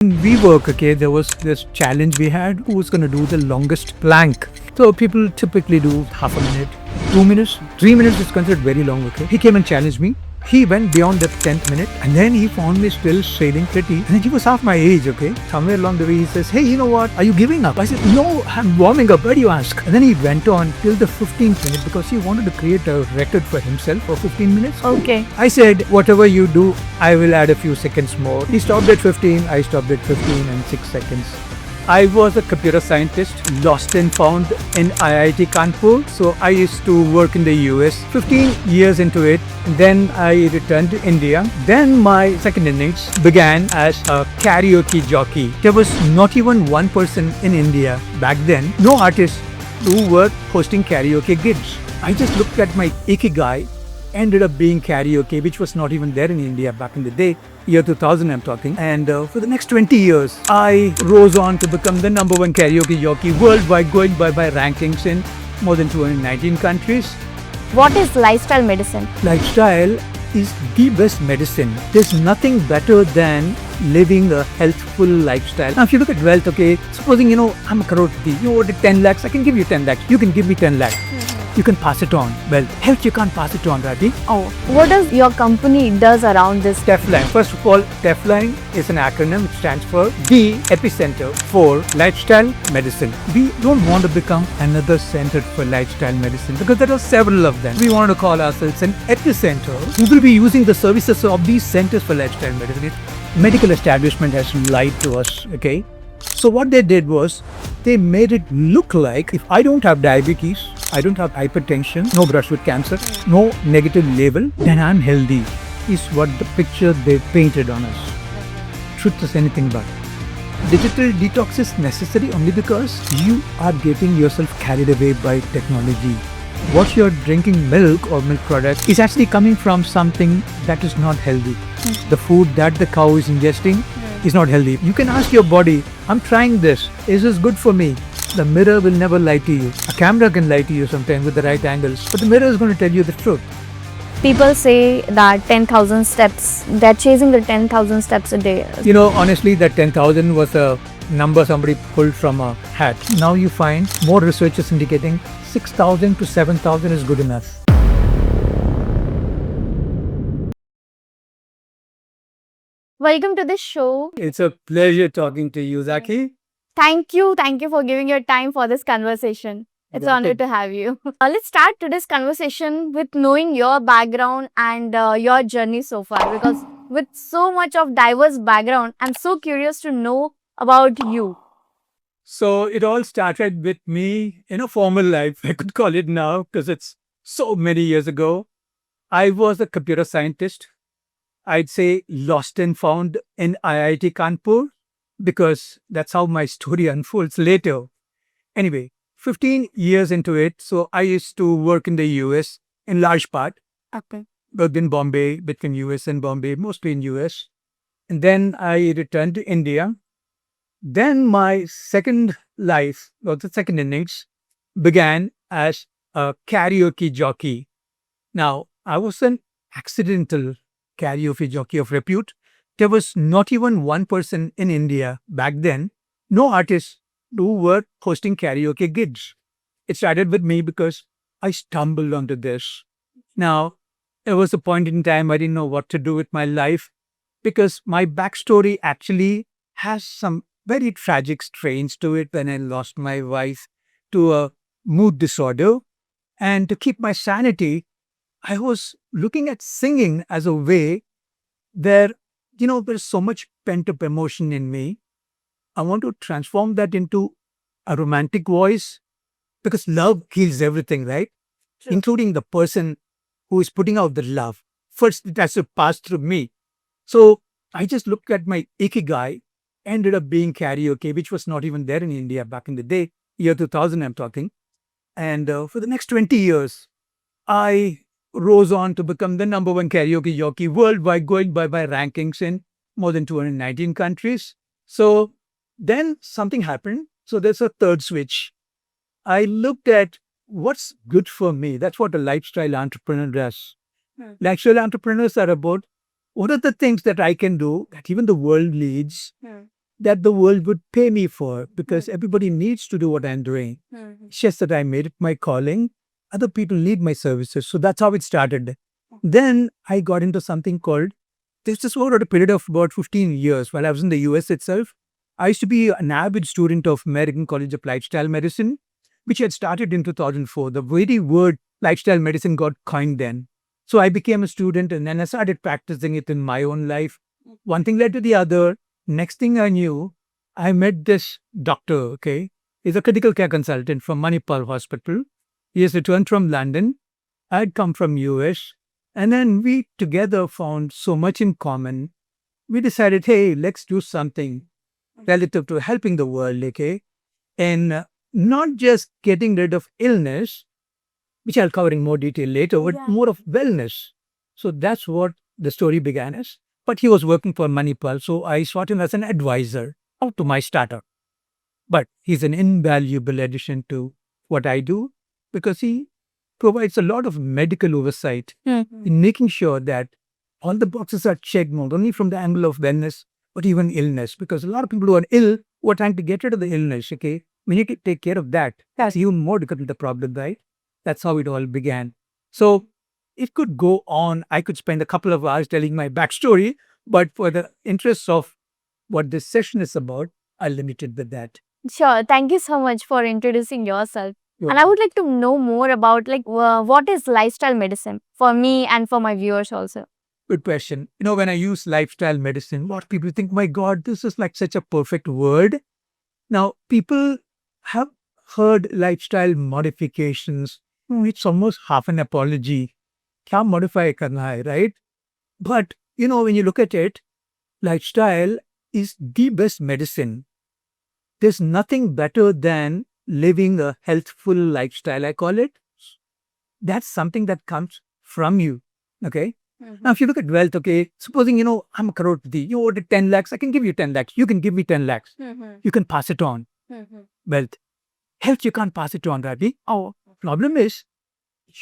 In we work, okay, there was this challenge we had who was going to do the longest plank. So people typically do half a minute, 2 minutes, 3 minutes is considered very long, okay. He came and challenged me. He went beyond the 10th minute and then he found me still sailing pretty. And then he was half my age, okay. Somewhere along the way he says, hey, you know what? Are you giving up? I said, no, I'm warming up. Why do you ask? And then he went on till the 15th minute because he wanted to create a record for himself for 15 minutes. Okay. I said, whatever you do, I will add a few seconds more. He stopped at 15, I stopped at 15 and 6 seconds. I was a computer scientist, lost and found in IIT Kanpur. So I used to work in the US, 15 years into it. Then I returned to India. Then my second innings began as a karaoke jockey. There was not even one person in India back then, no artists who were hosting karaoke gigs. I just looked at my ikigai, ended up being karaoke, which was not even there in India back in the day, year 2000 I'm talking. And for the next 20 years, I rose on to become the #1 karaoke jockey worldwide, going by my rankings in more than 219 countries. What is lifestyle medicine? Lifestyle is the best medicine. There's nothing better than living a healthful lifestyle. Now, if you look at wealth, okay, supposing, I'm a crorepati, you wanted 10 lakhs, I can give you 10 lakhs. You can give me 10 lakhs. You can pass it on. Well, health, you can't pass it on, Rakhi. Oh, what does your company does around this? Tefline. First of all, Tefline is an acronym which stands for the epicenter for lifestyle medicine. We don't want to become another center for lifestyle medicine because there are several of them. We want to call ourselves an epicenter. We will be using the services of these centers for lifestyle medicine. Medical establishment has lied to us, okay? So what they did was, they made it look like if I don't have diabetes, I don't have hypertension, no brush with cancer, no negative label, then I'm healthy, is what the picture they painted on us. Truth is anything but. Digital detox is necessary only because you are getting yourself carried away by technology. What you're drinking, milk or milk product, is actually coming from something that is not healthy. The food that the cow is ingesting is not healthy. You can ask your body, I'm trying this, is this good for me? The mirror will never lie to you. A camera can lie to you sometimes with the right angles, but the mirror is going to tell you the truth. People say that 10,000 steps, they're chasing the 10,000 steps a day. Honestly, that 10,000 was a number somebody pulled from a hat. Now you find more research is indicating 6,000 to 7,000 is good enough. Welcome to the show. It's a pleasure talking to you, Rakhi. Thank you for giving your time for this conversation. It's an honor to have you. Let's start today's conversation with knowing your background and your journey so far. Because with so much of diverse background, I'm so curious to know about you. So it all started with me in a formal life, I could call it now, because it's so many years ago. I was a computer scientist. I'd say lost and found in IIT Kanpur, because that's how my story unfolds later. Anyway, 15 years into it, so I used to work in the US in large part. Okay. Worked in Bombay, between US and Bombay, mostly in US. And then I returned to India. Then my second life, or the second innings, began as a karaoke jockey. Now, I was an accidental karaoke jockey of repute. There was not even one person in India back then, no artists who were hosting karaoke gigs. It started with me because I stumbled onto this. Now, there was a point in time I didn't know what to do with my life because my backstory actually has some very tragic strains to it when I lost my wife to a mood disorder. And to keep my sanity, I was looking at singing as a way where, there's so much pent-up emotion in me. I want to transform that into a romantic voice because love heals everything, right? True. Including the person who is putting out the love. First, it has to pass through me. So I just looked at my ikigai, ended up being karaoke, which was not even there in India back in the day, year 2000 I'm talking. And for the next 20 years, I rose on to become the #1 karaoke jockey worldwide, going by my rankings in more than 219 countries. So then something happened. So there's a third switch. I looked at what's good for me. That's what a lifestyle entrepreneur does. Lifestyle entrepreneurs are about what are the things that I can do that even the world needs that the world would pay me for, because everybody needs to do what I'm doing. It's just that I made it my calling. Other people need my services. So that's how it started. Then I got into something called, this is over a period of about 15 years while I was in the US itself. I used to be an avid student of American College of Lifestyle Medicine, which had started in 2004. The very word lifestyle medicine got coined then. So I became a student and then I started practicing it in my own life. One thing led to the other. Next thing I knew, I met this doctor, okay? He's a critical care consultant from Manipal Hospital. He has returned from London. I'd come from US. And then we together found so much in common. We decided, hey, let's do something relative to helping the world, okay? And not just getting rid of illness, which I'll cover in more detail later, but more of wellness. So that's what the story began as. But he was working for Manipal, so I sought him as an advisor to my startup. But he's an invaluable addition to what I do because he provides a lot of medical oversight in making sure that all the boxes are checked, not only from the angle of wellness, but even illness. Because a lot of people who are ill who are trying to get rid of the illness, okay? When you take care of that, that's even more difficult the problem, right? That's how it all began. So it could go on. I could spend a couple of hours telling my backstory, but for the interest of what this session is about, I'll limit it with that. Sure. Thank you so much for introducing yourself. And I would like to know more about what is lifestyle medicine for me and for my viewers also. Good question. When I use lifestyle medicine, what people think, my God, this is like such a perfect word. Now, people have heard lifestyle modifications. It's almost half an apology. Kya modify karna hai, right? But, when you look at it, lifestyle is the best medicine. There's nothing better than living a healthful lifestyle, I call it. That's something that comes from you, okay? Now, if you look at wealth, okay, supposing, I'm a crorepati, you ordered 10 lakhs, I can give you 10 lakhs. You can give me 10 lakhs. You can pass it on. Wealth. Health, you can't pass it on, Ravi. Oh, problem is,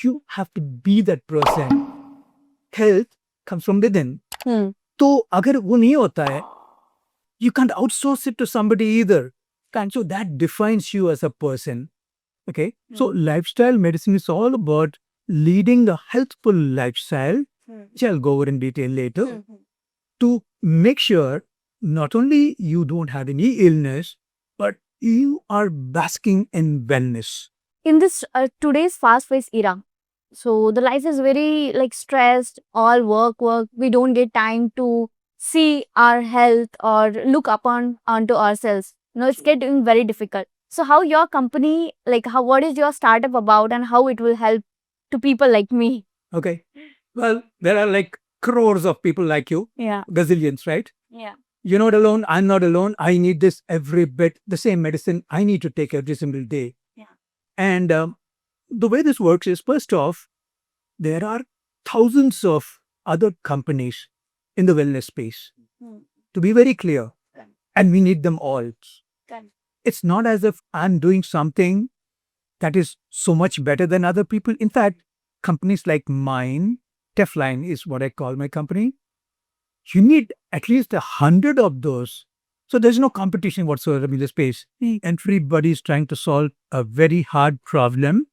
you have to be that person. Health comes from within. So, agar wo nahi hota hai, you can't outsource it to somebody either. So that defines you as a person. Okay. So lifestyle medicine is all about leading a healthful lifestyle, which I'll go over in detail later, to make sure not only you don't have any illness, but you are basking in wellness. In this today's fast-paced era, so the life is very stressed, all work. We don't get time to see our health or look onto ourselves. It's getting very difficult. So how your company, what is your startup about and how it will help to people like me? Okay. Well, there are crores of people like you. Yeah. Gazillions, right? Yeah. You're not alone. I'm not alone. I need this every bit. The same medicine I need to take every single day. Yeah. And the way this works is, first off, there are thousands of other companies in the wellness space. To be very clear, and we need them all. It's not as if I'm doing something that is so much better than other people. In fact, companies like mine, Tefline is what I call my company, you need at least 100 of those. So there's no competition whatsoever in the space. Everybody is trying to solve a very hard problem,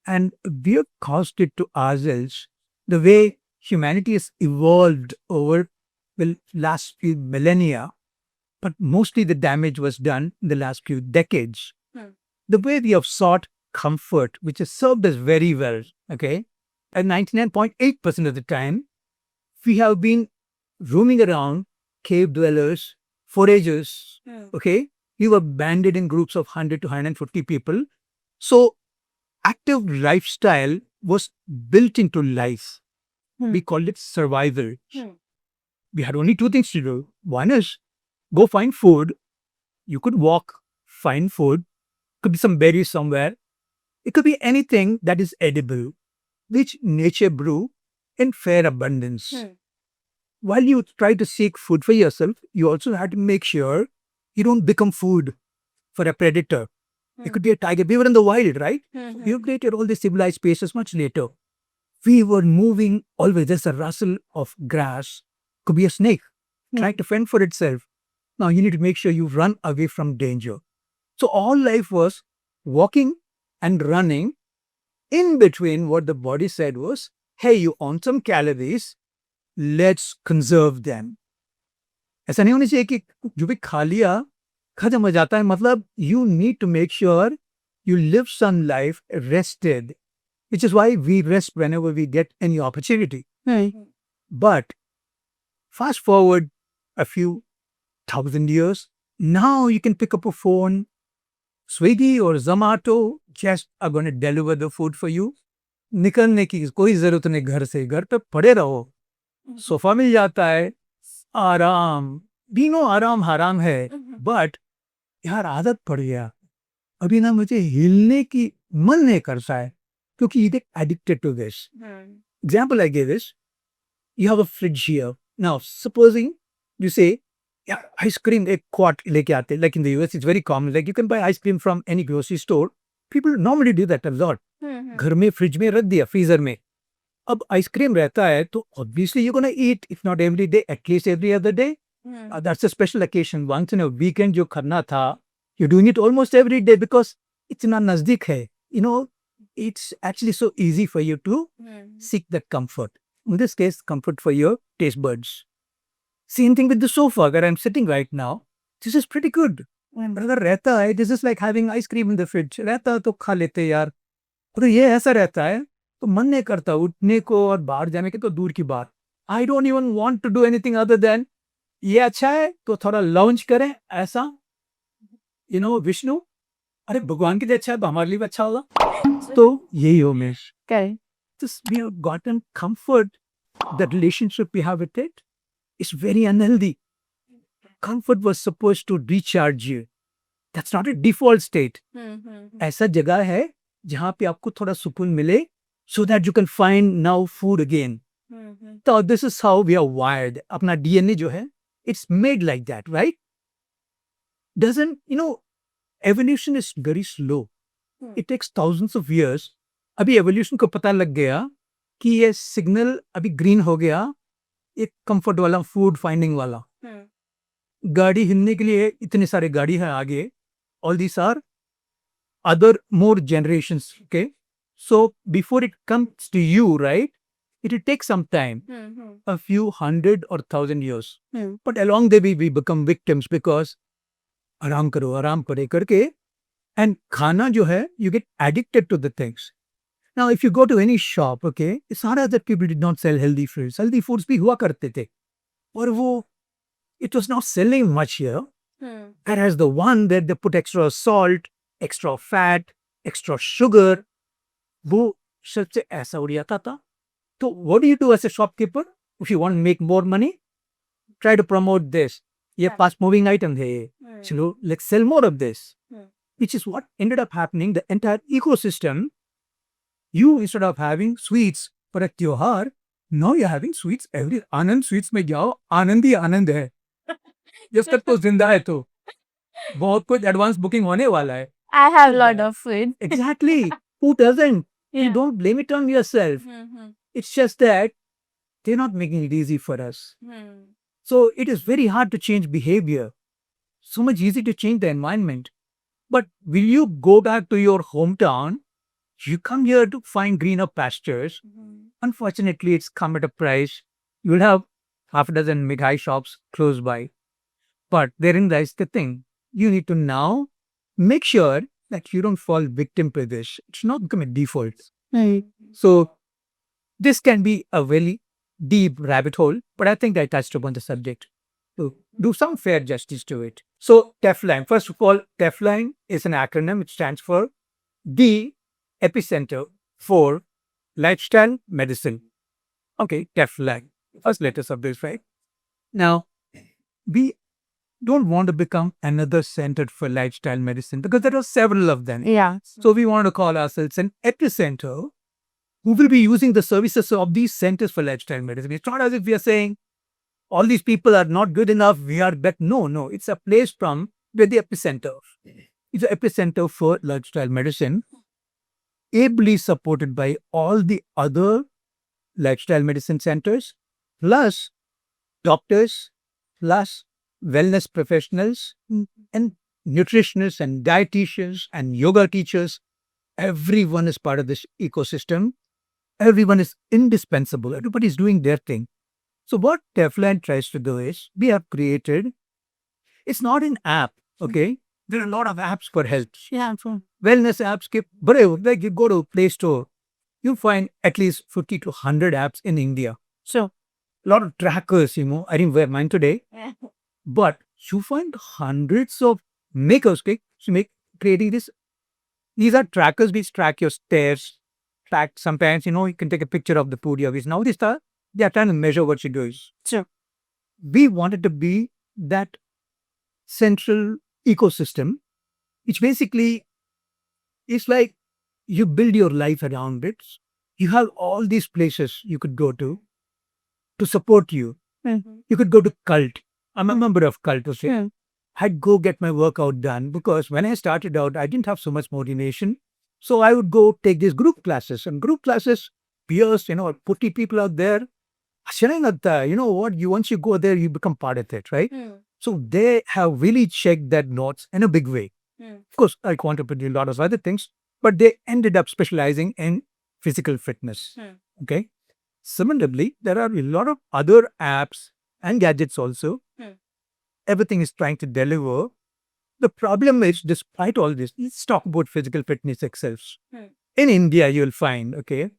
and we have caused it to ourselves. The way humanity has evolved over the last few millennia, but mostly the damage was done in the last few decades. The way we have sought comfort, which has served us very well, okay? And 99.8% of the time, we have been roaming around, cave dwellers, foragers, okay? We were banded in groups of 100 to 150 people. So, active lifestyle was built into life. We called it survival. We had only two things to do. One is go find food. You could walk, find food. Could be some berries somewhere. It could be anything that is edible, which nature grew in fair abundance. While you try to seek food for yourself, you also have to make sure you don't become food for a predator. It could be a tiger. We were in the wild, right? We created all these civilized spaces much later. We were moving always. There's a rustle of grass. Could be a snake trying to fend for itself. Now you need to make sure you run away from danger. So all life was walking and running. In between, what the body said was, hey, you on some calories, let's conserve them. ऐसा नहीं होना चाहिए कि जो भी खा लिया खत्म हो जाता है. मतलब you need to make sure you live some life rested, which is why we rest whenever we get any opportunity. But fast forward a few thousand years, now you can pick up a phone, Swiggy or Zomato just are going to deliver the food for you. निकलने की कोई जरूरत नहीं, घर पे पड़े रहो, sofa मिल जाता है, आराम. बीनो आराम हराम है, बट यार आदत पड़ गया. अभी ना मुझे हिलने की मन नहीं करता है क्योंकि you get addicted to this. Example I gave is, you have a fridge here. Now, supposing you say, yeah, ice cream एक quart लेके आते, like in the US, it's very common. Like you can buy ice cream from any grocery store. People normally do that a lot. घर में fridge में रख दिया, freezer में. अब आइसक्रीम रहता है तो obviously you're gonna eat, if not every day, at least every other day. That's a special occasion. Once in a weekend जो करना था, you're doing it almost every day because इतना नजदीक है. You know, it's actually so easy for you to seek that comfort. In this case, comfort for your taste buds. Same thing with the sofa where I'm sitting right now. This is pretty good. अगर रहता है, this is like having ice cream in the fridge. रहता तो खा लेते यार. तो ये ऐसा रहता है तो मन नहीं करता उठने को और बाहर जाने के, तो दूर की बात. I don't even want to do anything other than ये अच्छा है तो थोड़ा लॉन्च करें ऐसा. You know, विष्णु, अरे भगवान के लिए अच्छा है तो हमारे लिए भी अच्छा होगा. तो यही हो mesh. Correct. Just we have gotten comfort. The relationship we have with it is very unhealthy. Comfort was supposed to recharge you. That's not a default state. ऐसा जगह है जहाँ पे आपको थोड़ा सुकून मिले, so that you can find now food again. So this is how we are wired. अपना DNA जो है, it's made like that, right? Doesn't, you know, evolution is very slow. It takes thousands of years. अभी evolution को पता लग गया कि ये सिग्नल अभी ग्रीन हो गया, एक कंफर्ट वाला, फूड फाइंडिंग वाला. गाड़ी हिलने के लिए इतने सारे गाड़ी है आगे. All these are other more generations. Okay, so before it comes to you, right, it will take some time, a few hundred or thousand years. But along the way we become victims because आराम करो आराम करे करके, and खाना जो है, you get addicted to the things. Now if you go to any shop, okay, it's not as that people did not sell healthy foods. Healthy foods भी हुआ करते थे, और वो it was not selling much here. Whereas the one that they put extra salt, extra fat, extra sugar, वो सबसे ऐसा उड़ जाता था. So what do you do as a shopkeeper if you want to make more money? Try to promote this. ये fast moving item है, चलो let's sell more of this. Which is what ended up happening. The entire ecosystem, you instead of having sweets for a त्योहार, now you're having sweets every. Anand sweets में जाओ, आनंद ही आनंद है. जब तक तो जिंदा है तो बहुत कुछ एडवांस बुकिंग होने वाला है. I have a lot of food. Exactly. Who doesn't? Yeah. You don't blame it on yourself. It's just that they're not making it easy for us. So it is very hard to change behavior. So much easy to change the environment. But will you go back to your hometown? You come here to find greener pastures. Unfortunately, it's come at a price. You'll have half a dozen mithai shops close by. But therein lies the thing. You need to now make sure that you don't fall victim to this. It's not become a default. So this can be a very deep rabbit hole, but I think I touched upon the subject to do some fair justice to it. So Tefline, first of all, Tefline is an acronym. It stands for the epicenter for lifestyle medicine. Okay, Tefline, first letters of this, right? Now, we don't want to become another center for lifestyle medicine because there are several of them. Yeah. So we want to call ourselves an epicenter who will be using the services of these centers for lifestyle medicine. It's not as if we are saying all these people are not good enough, we are better. No, it's a place from where the epicenter. It's an epicenter for lifestyle medicine, ably supported by all the other lifestyle medicine centers, plus doctors, plus wellness professionals, and nutritionists and dietitians and yoga teachers. Everyone is part of this ecosystem. Everyone is indispensable. Everybody is doing their thing. So what Tefline tries to do is we have created, it's not an app, okay? There are a lot of apps for health. Yeah. Wellness apps, but like you go to Play Store, you find at least 50 to 100 apps in India. So, A lot of trackers, I didn't wear mine today, but you find hundreds of makers, okay? So creating this. These are trackers which track your stairs, track sometimes, you can take a picture of the food you have. Now they are trying to measure what you do. sure. We wanted to be that central ecosystem, which basically is like you build your life around it. You have all these places you could go to support you. You could go to cult. I'm a member of cult. Okay? I'd go get my workout done because when I started out, I didn't have so much motivation. So I would go take these group classes, and group classes, peers, putty people out there. What? Once you go there, you become part of it, right? So they have really checked that notes in a big way. Of course, I contributed a lot of other things, but they ended up specializing in physical fitness. Okay. Similarly, there are a lot of other apps and gadgets also. Everything is trying to deliver. The problem is, despite all this, let's talk about physical fitness itself. In India, you'll find, okay,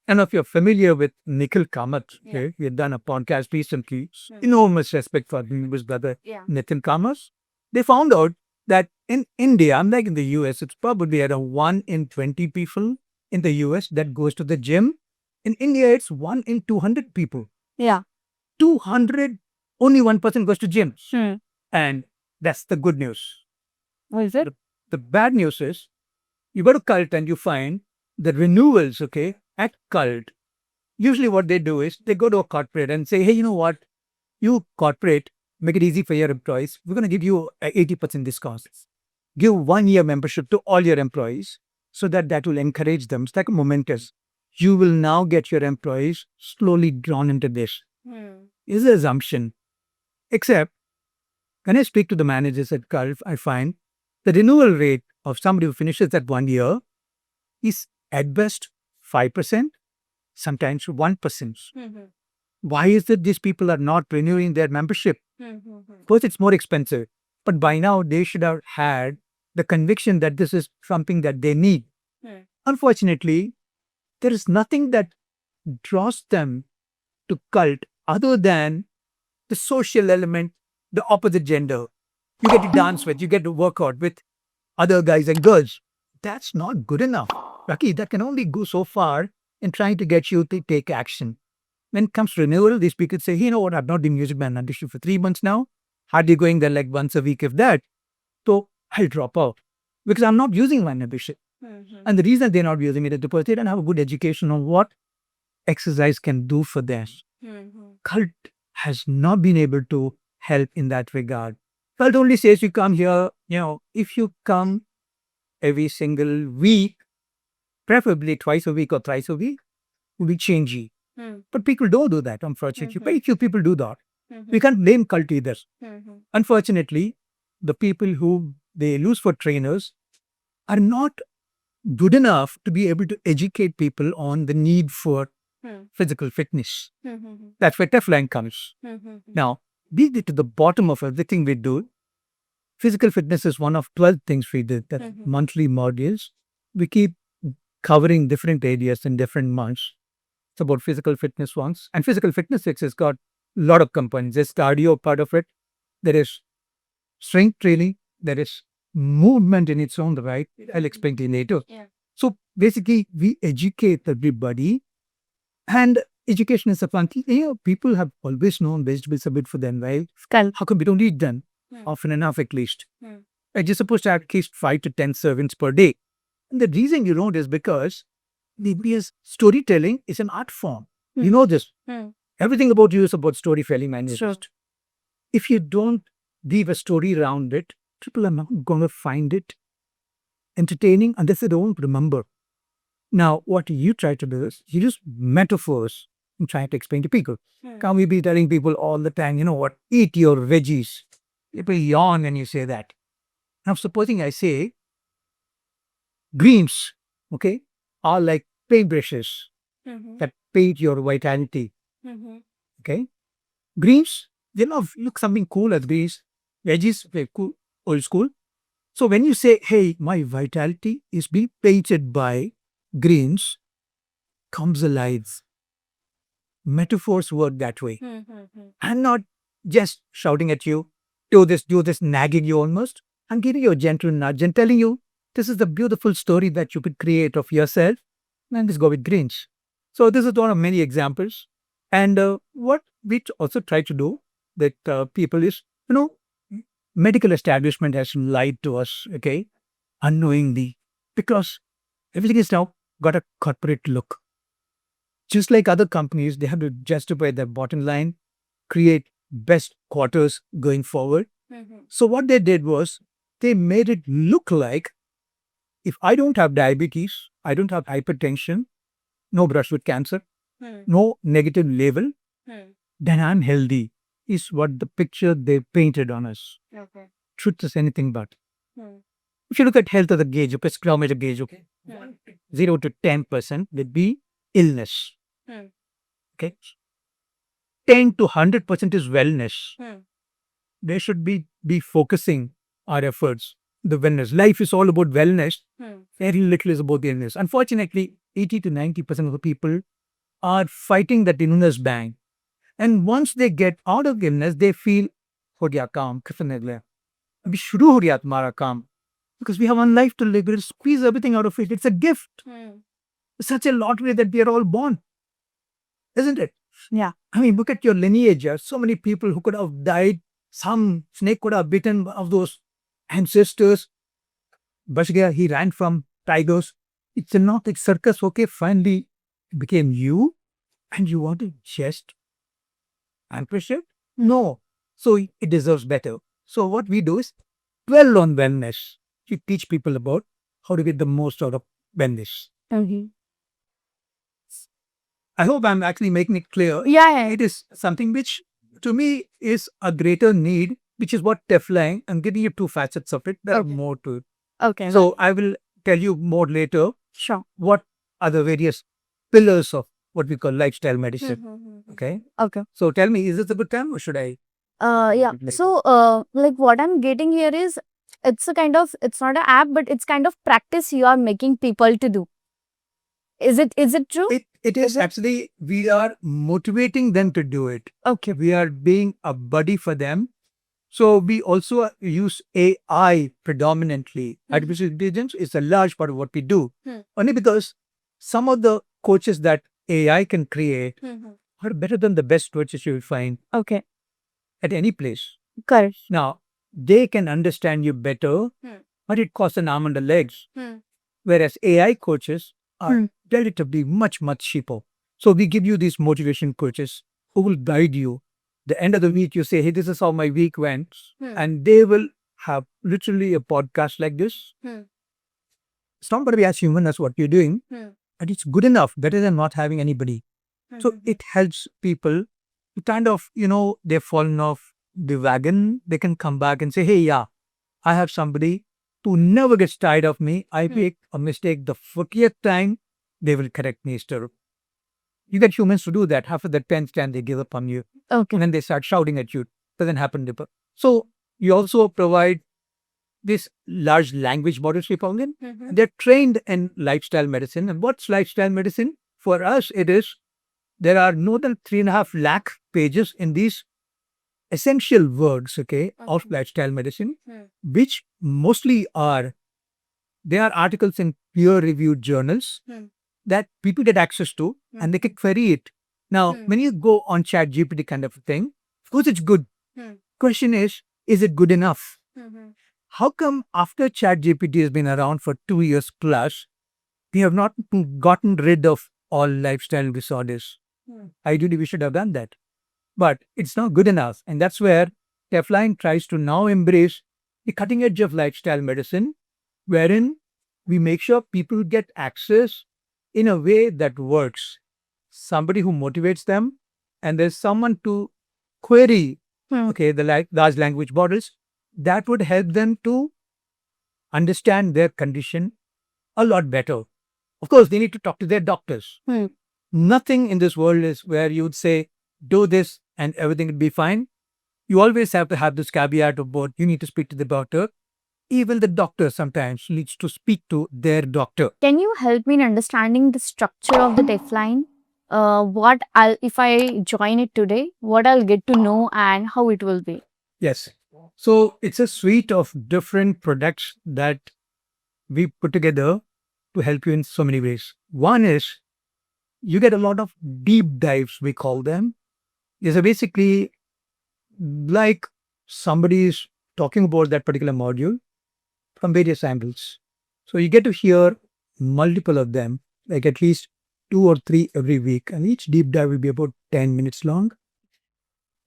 and if you're familiar with Nikhil Kamath, okay, we had done a podcast recently, enormous respect for his brother, Nikhil Kamath. They found out that in India, unlike in the US, it's probably around 1 in 20 people in the US that goes to the gym. In India, it's 1 in 200 people. Yeah. 200, only 1% goes to gym. And that's the good news. What is it? The bad news is you go to cult and you find the renewals, okay, at cult. Usually what they do is they go to a corporate and say, hey, you know what? You corporate, make it easy for your employees. We're going to give you 80% discounts. Give 1 year membership to all your employees so that will encourage them. It's like a momentous. You will now get your employees slowly drawn into this. Is the assumption. Except, when I speak to the managers at Gulf, I find the renewal rate of somebody who finishes that 1 year is at best 5%, sometimes 1%. Why is it these people are not renewing their membership? First, it's more expensive. But by now, they should have had the conviction that this is something that they need. Unfortunately, there is nothing that draws them to cult other than the social element, the opposite gender. You get to dance with, you get to work out with other guys and girls. That's not good enough. Rakhi, that can only go so far in trying to get you to take action. When it comes to renewal, these people say, hey, you know what, I've not been using my membership for 3 months now. Hardly going there like once a week, if that. So I'll drop out because I'm not using my membership. And the reason they're not using it is because they don't have a good education on what exercise can do for them. Cult has not been able to help in that regard. Cult only says you come here, if you come every single week, preferably twice a week or thrice a week, will be changey. But people don't do that, unfortunately. Very few people do that. We can't blame cult either. Unfortunately, the people who they lose for trainers are not good enough to be able to educate people on the need for physical fitness. That's where Tefline comes. Now, we get to the bottom of everything we do. Physical fitness is one of 12 things we did, that monthly modules. We keep covering different areas in different months. It's about physical fitness once. And physical fitness has got a lot of components. There's cardio part of it. There is strength training. There is movement in its own right. I'll explain to you later. So basically, we educate everybody. And education is a fun thing. People have always known vegetables are good for them, right? How come we don't eat them? Often enough, at least. You're supposed to have at least 5 to 10 servings per day. And the reason you don't is because because storytelling is an art form. You know this. Everything about you is about storytelling, man. Sure. If you don't leave a story around it, people are not going to find it entertaining unless they don't remember. Now, what you try to do is you use metaphors and try to explain to people. Can't we be telling people all the time, eat your veggies? People yawn when you say that. Now, supposing I say greens, okay, are like paintbrushes that paint your vitality. Okay, greens, they look something cool as greens. Veggies, they're cool, old school. So when you say, hey, my vitality is being painted by greens, comes alive. Metaphors work that way. I'm not just shouting at you, do this, nagging you almost. I'm giving you a gentle nudge and telling you this is the beautiful story that you could create of yourself. And let's go with greens. So this is one of many examples. And what we also try to do with people is, medical establishment has lied to us, okay, unknowingly, because everything is now got a corporate look. Just like other companies, they have to justify their bottom line, create best quarters going forward. So what they did was they made it look like if I don't have diabetes, I don't have hypertension, no brush with cancer, no negative label, then I'm healthy, is what the picture they painted on us. Truth is anything but. If you look at health as a gauge, a kilometer gauge, okay, 0 to 10% would be illness. Okay, 10 to 100% is wellness. They should be focusing our efforts. The wellness. Life is all about wellness. Very little is about illness. Unfortunately, 80 to 90% of the people are fighting that illness bang. And once they get out of illness, they feel, हो गया काम, खत्म हो गया. अभी शुरू हो गया तुम्हारा काम. Because we have one life to live, we'll squeeze everything out of it. It's a gift. It's such a lottery that we are all born. Isn't it? Yeah. I mean, look at your lineage. There are so many people who could have died. Some snake could have bitten of those ancestors. Bach gaya, he ran from tigers. It's not like circus, okay, finally became you and you want to just ambush it? No. So it deserves better. So what we do is dwell on wellness. We teach people about how to get the most out of wellness. I hope I'm actually making it clear. Yeah. It is something which to me is a greater need, which is what Tefline, I'm giving you two facets of it. There are more to it. Okay. So I will tell you more later Sure. what are the various pillars of what we call lifestyle medicine. Okay. Okay. So tell me, is this a good time or should I? Yeah. So, like what I'm getting here is it's not an app, but it's kind of practice you are making people to do. Is it true? It is actually, we are motivating them to do it. Okay. We are being a buddy for them. So we also use AI predominantly. Artificial intelligence is a large part of what we do. Only because some of the coaches that AI can create are better than the best coaches you will find Okay. at any place. Correct. Now, they can understand you better, but it costs an arm and a legs. Whereas AI coaches are relatively much cheaper. So we give you these motivation coaches who will guide you. The end of the week, you say, hey, this is how my week went. And they will have literally a podcast like this. It's not going to be as human as what you're doing, but it's good enough, better than not having anybody. So it helps people to kind of, they've fallen off the wagon. They can come back and say, hey, yeah, I have somebody who never gets tired of me. I make a mistake the 40th time, they will correct me, sir. You get humans to do that. Half of the 10th time, they give up on you. Okay. And then they start shouting at you. Doesn't happen. So you also provide this large language models we call them. They're trained in lifestyle medicine. And what's lifestyle medicine? For us, it is, there are more than 3.5 lakh pages in these essential words, okay, of lifestyle medicine, which mostly they are articles in peer-reviewed journals that people get access to and they can query it. Now, when you go on ChatGPT kind of a thing, of course it's good. Question is it good enough? How come after ChatGPT has been around for 2 years plus, we have not gotten rid of all lifestyle disorders? Ideally, we should have done that. But it's not good enough. And that's where Tefline tries to now embrace the cutting edge of lifestyle medicine, wherein we make sure people get access in a way that works. Somebody who motivates them, and there's someone to query, okay, the large language models that would help them to understand their condition a lot better. Of course, they need to talk to their doctors. Nothing in this world is where you would say, do this and everything will be fine. You always have to have this caveat of both. You need to speak to the doctor. Even the doctor sometimes needs to speak to their doctor. Can you help me in understanding the structure of the Tefline? If I join it today, what I'll get to know and how it will be? Yes. So it's a suite of different products that we put together to help you in so many ways. One is you get a lot of deep dives, we call them. These are basically like somebody is talking about that particular module from various angles. So you get to hear multiple of them, like at least 2 or 3 every week. And each deep dive will be about 10 minutes long.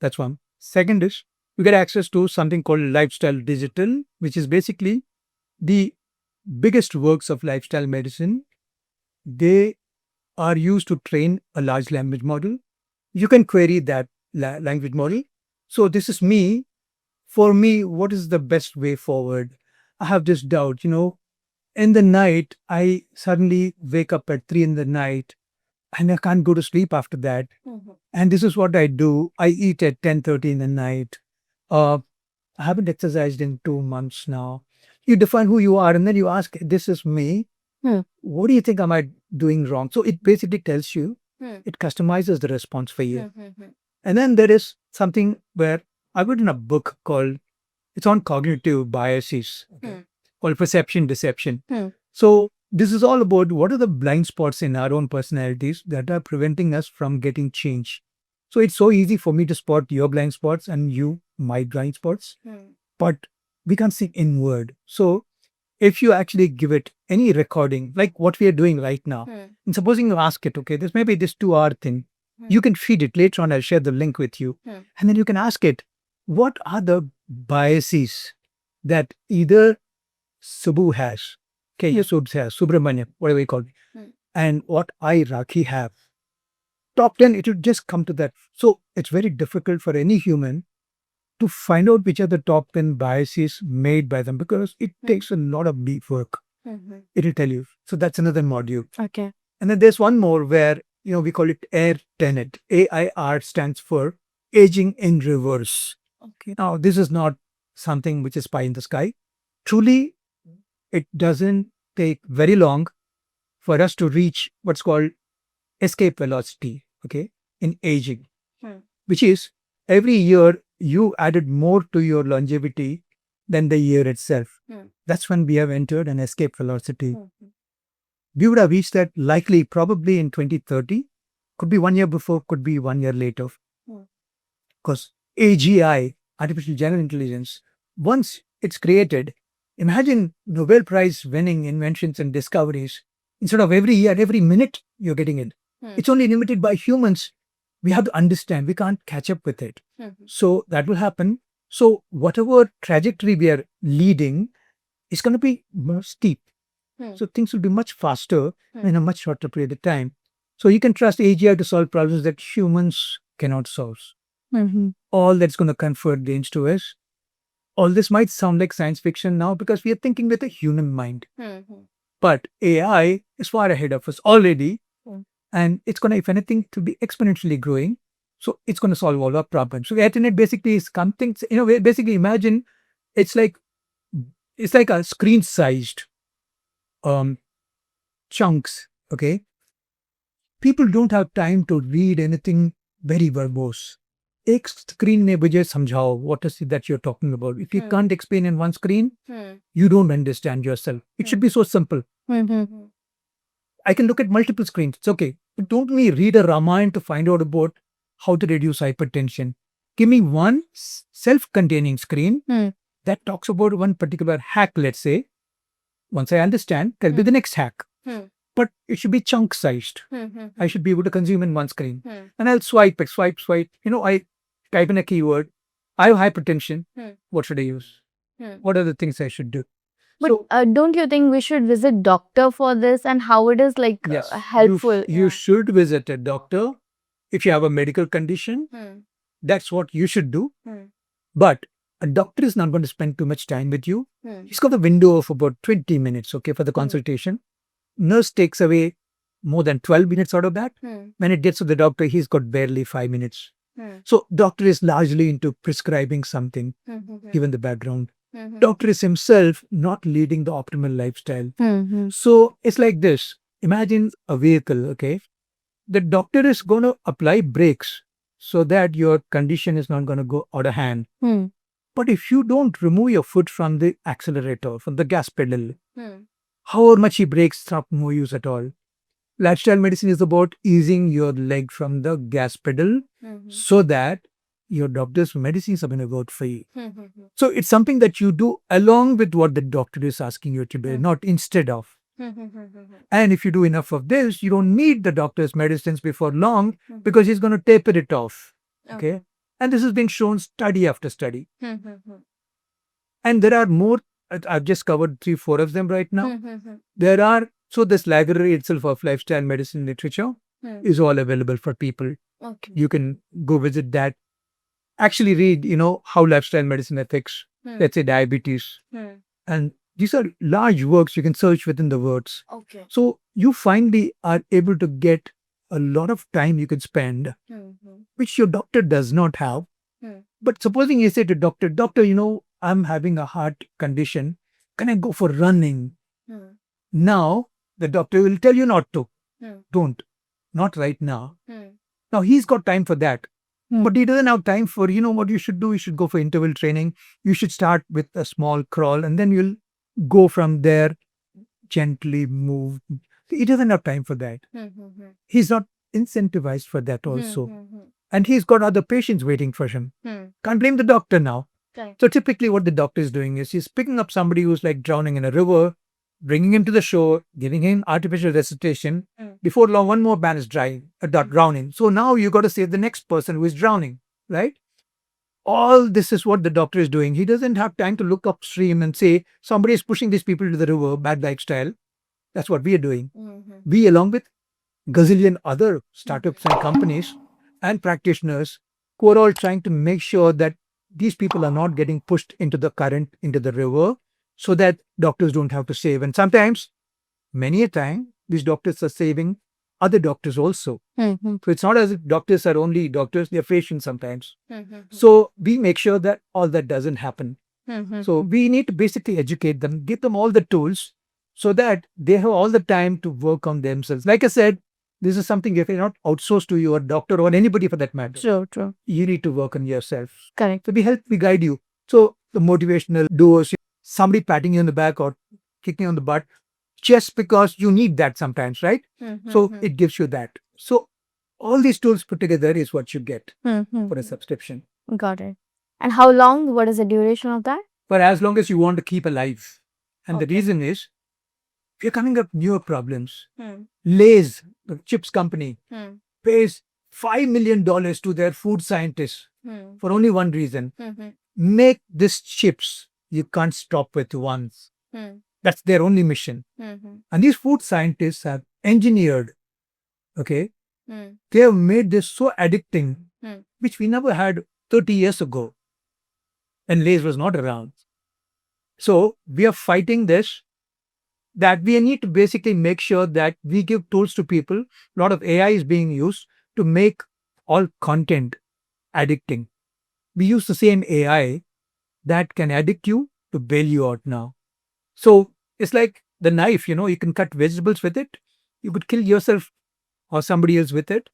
That's one. Second is you get access to something called Lifestyle Digital, which is basically the biggest works of lifestyle medicine. They are used to train a large language model. You can query that language model. So this is me. For me, what is the best way forward? I have this doubt, in the night, I suddenly wake up at 3 in the night and I can't go to sleep after that. And this is what I do. I eat at 10:30 in the night. I haven't exercised in 2 months now. You define who you are and then you ask, this is me. What do you think am I doing wrong? So it basically tells you, it customizes the response for you. And then there is something where I read in a book called, it's on cognitive biases, called Perception Deception. So this is all about what are the blind spots in our own personalities that are preventing us from getting change. So it's so easy for me to spot your blind spots and you my blind spots, but we can't see inward. So if you actually give it any recording, like what we are doing right now, and supposing you ask it, okay, this maybe this 2 hour thing, you can feed it later on. I'll share the link with you. And then you can ask it, what are the biases that either Subbu has, KJ Subz has, Subra Maniun, whatever you call it, and what I, Rakhi, have. Top 10, it will just come to that. So it's very difficult for any human to find out which are the top 10 biases made by them because it takes a lot of deep work. It will tell you. So that's another module. Okay. And then there's one more where, we call it AIR Tenet. AIR stands for Aging in Reverse. Okay. Now, this is not something which is pie in the sky. Truly, it doesn't take very long for us to reach what's called escape velocity, okay, in aging, which is every year you added more to your longevity than the year itself. That's when we have entered an escape velocity. We would have reached that likely probably in 2030, could be 1 year before, could be 1 year later. Because AGI, artificial general intelligence, once it's created, imagine Nobel Prize winning inventions and discoveries. Instead of every year, every minute, you're getting it. It's only limited by humans. We have to understand, we can't catch up with it. So that will happen. So whatever trajectory we are leading is going to be more steep. So things will be much faster in a much shorter period of time. So you can trust AGI to solve problems that humans cannot solve. All that's going to confer gains to us. All this might sound like science fiction now because we are thinking with a human mind. But AI is far ahead of us already. And it's going to, if anything, to be exponentially growing. So it's going to solve all our problems. So Internet basically is something, basically imagine it's like a screen-sized chunks, okay? People don't have time to read anything very verbose. एक screen में मुझे समझाओ what is it that you're talking about. If you can't explain in one screen, you don't understand yourself. It should be so simple. I can look at multiple screens. It's okay. But don't me read a Ramayana to find out about how to reduce hypertension. Give me one self-containing screen that talks about one particular hack, let's say. Once I understand, there'll be the next hack. But it should be chunk-sized. I should be able to consume in one screen. And I'll swipe. I type in a keyword. I have hypertension. What should I use? What are the things I should do? But don't you think we should visit doctor for this and how it is like helpful? You should visit a doctor if you have a medical condition. That's what you should do. But a doctor is not going to spend too much time with you. Hmm. He's got a window of about 20 minutes, okay, for the consultation. Nurse takes away more than 12 minutes out of that. When it gets to the doctor, he's got barely 5 minutes. So doctor is largely into prescribing something, given the background. Doctor is himself not leading the optimal lifestyle. So it's like this. Imagine a vehicle, okay? The doctor is going to apply brakes so that your condition is not going to go out of hand. But if you don't remove your foot from the accelerator, from the gas pedal, however much he brakes, it's not no use at all. Lifestyle medicine is about easing your leg from the gas pedal so that your doctor's medicines are going to work for you. So it's something that you do along with what the doctor is asking you to do, not instead of. And if you do enough of this, you don't need the doctor's medicines before long because he's going to taper it off. Okay. And this has been shown study after study. And there are more. I've just covered 3-4 of them right now. There are, so this library itself of lifestyle medicine literature is all available for people. You can go visit that. Actually read, how lifestyle medicine affects, let's say, diabetes. And these are large works you can search within the words. So you finally are able to get a lot of time you can spend, which your doctor does not have. But supposing you say to doctor, I'm having a heart condition. Can I go for running? Now, the doctor will tell you not to. Don't. Not right now. Now, he's got time for that. But he doesn't have time for, what you should do? You should go for interval training. You should start with a small crawl and then you'll go from there, gently move. He doesn't have time for that. He's not incentivized for that also. And he's got other patients waiting for him. Can't blame the doctor now. So typically what the doctor is doing is he's picking up somebody who's like drowning in a river, bringing him to the shore, giving him artificial resuscitation. Before long, one more man is drowning. So now you got to save the next person who is drowning, right? All this is what the doctor is doing. He doesn't have time to look upstream and say, somebody is pushing these people to the river, bad lifestyle. That's what we are doing. We, along with gazillion other startups and companies and practitioners who are all trying to make sure that these people are not getting pushed into the current, into the river, so that doctors don't have to save. And sometimes, many a time, these doctors are saving other doctors also. So it's not as if doctors are only doctors, they're patients sometimes. So we make sure that all that doesn't happen. So we need to basically educate them, give them all the tools so that they have all the time to work on themselves. Like I said, this is something if you're not outsourced to your doctor or anybody for that matter. True. You need to work on yourself. Correct. So we help, we guide you. So the motivational duos, somebody patting you on the back or kicking you on the butt, just because you need that sometimes, right? So it gives you that. So all these tools put together is what you get for a subscription. Got it. And how long? What is the duration of that? For as long as you want to keep alive. And the Okay. reason is, if you're coming up newer problems, Lay's, the chips company, pays $5 million to their food scientists for only one reason. Make these chips you can't stop with once. That's their only mission. And these food scientists have engineered, okay, they have made this so addicting, which we never had 30 years ago. And Lay's was not around. So we are fighting this, that we need to basically make sure that we give tools to people. A lot of AI is being used to make all content addicting. We use the same AI that can addict you to bail you out now. So it's like the knife, you can cut vegetables with it. You could kill yourself or somebody else with it.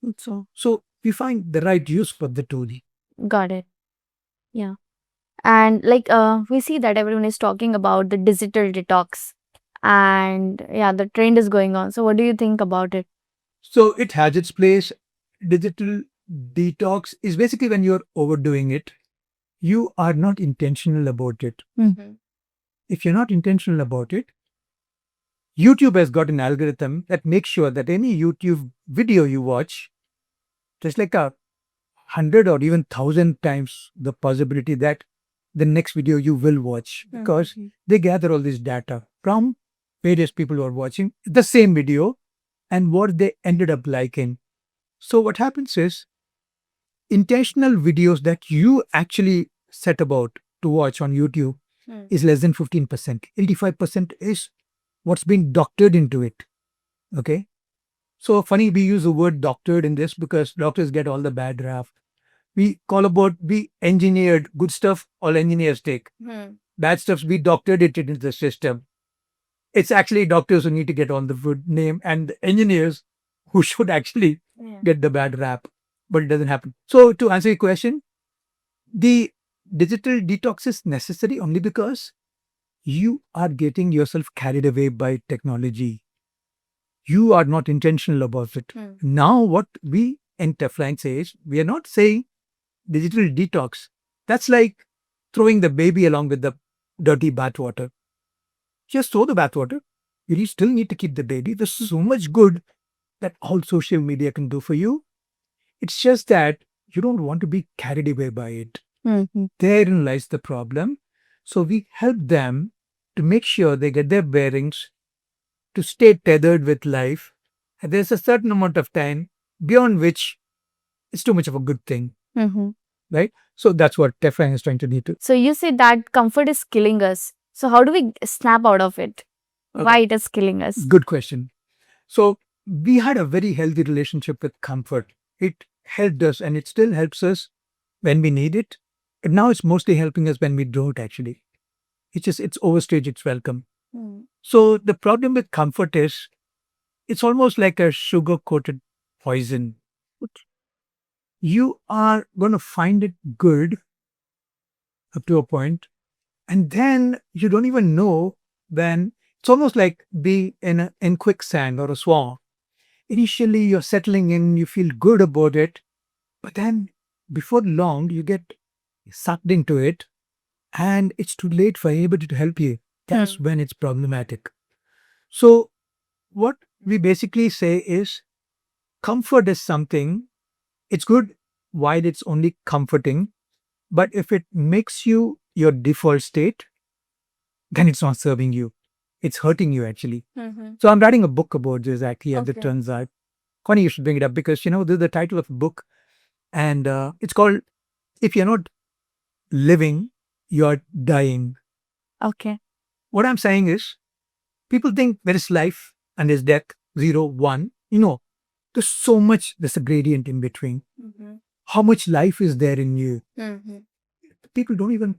So we find the right use for the tool. Got it. Yeah. And we see that everyone is talking about the digital detox. And yeah, the trend is going on. So what do you think about it? So it has its place. Digital detox is basically when you're overdoing it. You are not intentional about it. If you're not intentional about it, YouTube has got an algorithm that makes sure that any YouTube video you watch, there's like 100 or even 1,000 times the possibility that the next video you will watch, because they gather all this data from various people who are watching the same video and what they ended up liking. So what happens is, intentional videos that you actually set about to watch on YouTube is less than 15%. 85% is what's been doctored into it. Okay. So funny we use the word doctored in this because doctors get all the bad rap. We call about we engineered good stuff, all engineers take. Bad stuff, we doctored it into the system. It's actually doctors who need to get on the good name and the engineers who should actually get the bad rap, but it doesn't happen. So to answer your question, the digital detox is necessary only because you are getting yourself carried away by technology. You are not intentional about it. Now, what we in Tefline say is, we are not saying digital detox. That's like throwing the baby along with the dirty bathwater. Just throw the bathwater. You still need to keep the baby. There's so much good that all social media can do for you. It's just that you don't want to be carried away by it. Therein lies the problem. So we help them to make sure they get their bearings, to stay tethered with life. And there's a certain amount of time beyond which it's too much of a good thing. Right? So that's what Tefline is trying to do. So you say that comfort is killing us. So how do we snap out of it? Okay. Why it is killing us? Good question. So we had a very healthy relationship with comfort. It helped us and it still helps us when we need it. And now it's mostly helping us when we don't actually. It's overstayed its welcome. So the problem with comfort is it's almost like a sugar-coated poison. You are going to find it good up to a point, and then you don't even know when. It's almost like being in quicksand or a swamp. Initially, you're settling in, you feel good about it, but then before long, you get sucked into it, and it's too late for anybody to help you. That's when it's problematic. So what we basically say is comfort is something, it's good while it's only comforting, but if it makes you your default state, then it's not serving you. It's hurting you actually. So I'm writing a book about this actually, as it turns out. Funny you should bring it up because, this is the title of the book and it's called If You're Not Living, You're Dying. Okay. What I'm saying is, people think there is life and there's death, 0, 1. There's so much, there's a gradient in between. How much life is there in you? People don't even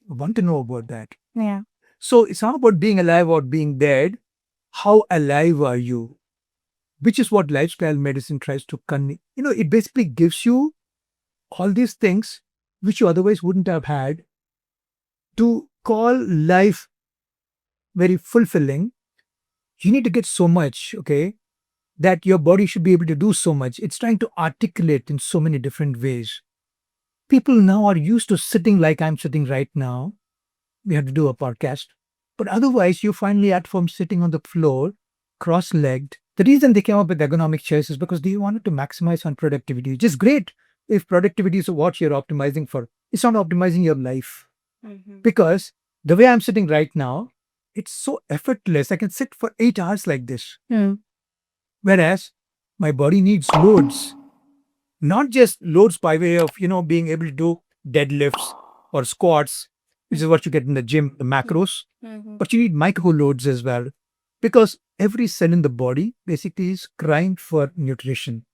want to know about that. Yeah. So it's not about being alive or being dead. How alive are you? Which is what lifestyle medicine tries to it basically gives you all these things which you otherwise wouldn't have had to call life very fulfilling. You need to get so much, okay, that your body should be able to do so much. It's trying to articulate in so many different ways. People now are used to sitting like I'm sitting right now. We have to do a podcast. But otherwise, you find me at home sitting on the floor, cross-legged. The reason they came up with ergonomic chairs is because they wanted to maximize on productivity, which is great if productivity is what you're optimizing for. It's not optimizing your life. Because the way I'm sitting right now, it's so effortless. I can sit for 8 hours like this. Whereas my body needs loads. Not just loads by way of, being able to do deadlifts or squats, which is what you get in the gym, the macros. But you need micro loads as well. Because every cell in the body basically is crying for nutrition.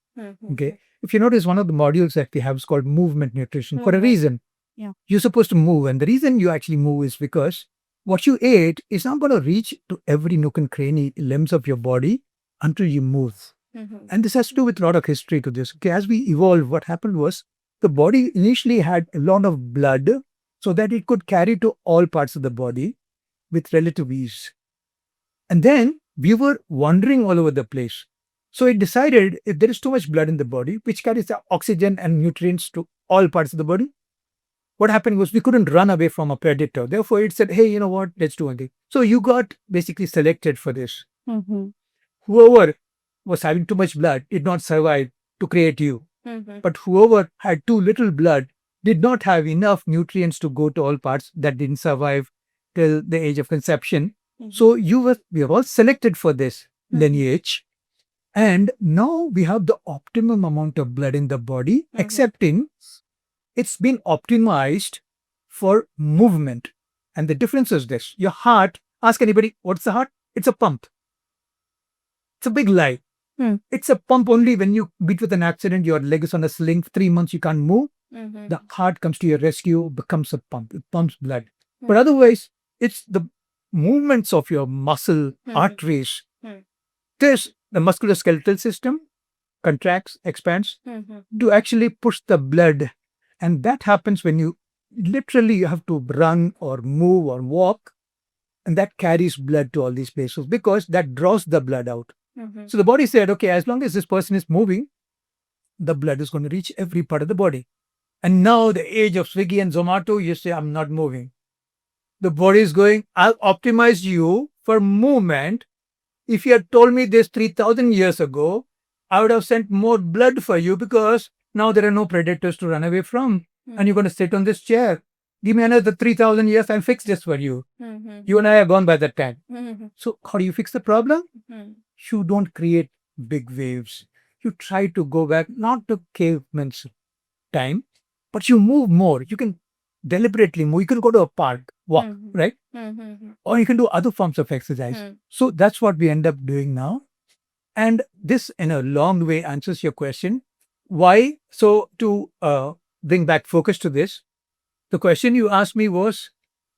Okay. If you notice, one of the modules that we have is called movement nutrition for a reason. Yeah. You're supposed to move. And the reason you actually move is because what you ate is not going to reach to every nook and cranny limbs of your body until you move. And this has to do with a lot of history to this. Okay, as we evolved, what happened was the body initially had a lot of blood so that it could carry to all parts of the body with relative ease. And then we were wandering all over the place. So it decided if there is too much blood in the body, which carries the oxygen and nutrients to all parts of the body, what happened was we couldn't run away from a predator. Therefore, it said, hey, you know what, let's do one thing. So you got basically selected for this. Whoever was having too much blood did not survive to create you. But whoever had too little blood did not have enough nutrients to go to all parts that didn't survive till the age of conception. So we were all selected for this lineage. And now we have the optimum amount of blood in the body, except it's been optimized for movement. And the difference is this. Your heart, ask anybody, what's the heart? It's a pump. It's a big lie. It's a pump only when you meet with an accident, your leg is on a sling, 3 months you can't move. The heart comes to your rescue, becomes a pump. It pumps blood. But otherwise, it's the movements of your muscle, arteries. There's the musculoskeletal system contracts, expands to actually push the blood. And that happens when you literally have to run or move or walk. And that carries blood to all these places because that draws the blood out. So the body said, okay, as long as this person is moving, the blood is going to reach every part of the body. And now the age of Swiggy and Zomato, you say, I'm not moving. The body is going, I'll optimize you for movement. If you had told me this 3,000 years ago, I would have sent more blood for you because now there are no predators to run away from. And you're going to sit on this chair. Give me another 3,000 years, I'll fix this for you. You and I are gone by that time. So how do you fix the problem? You don't create big waves. You try to go back, not to cavemen's time, but you move more. You can deliberately move. You can go to a park, walk, right? Or you can do other forms of exercise. So that's what we end up doing now. And this, in a long way, answers your question. Why? So to bring back focus to this, the question you asked me was,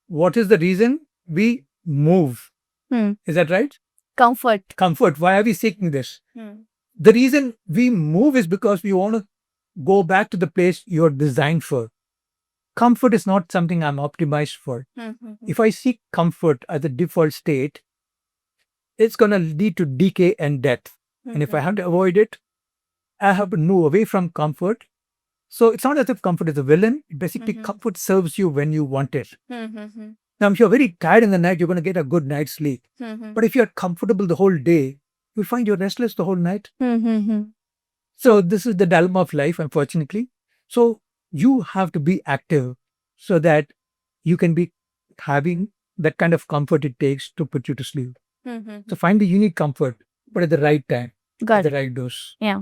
what is the reason we move? Is that right? Comfort. Comfort. Why are we seeking this? The reason we move is because we want to go back to the place you're designed for. Comfort is not something I'm optimized for. If I seek comfort as a default state, it's going to lead to decay and death. And if I have to avoid it, I have to move away from comfort. So it's not as if comfort is a villain. Basically, comfort serves you when you want it. Now, if you're very tired in the night, you're going to get a good night's sleep. But if you're comfortable the whole day, you'll find you're restless the whole night. So this is the dilemma of life, unfortunately. So you have to be active so that you can be having that kind of comfort it takes to put you to sleep. So find the unique comfort, but at the right time, at the right dose. Yeah.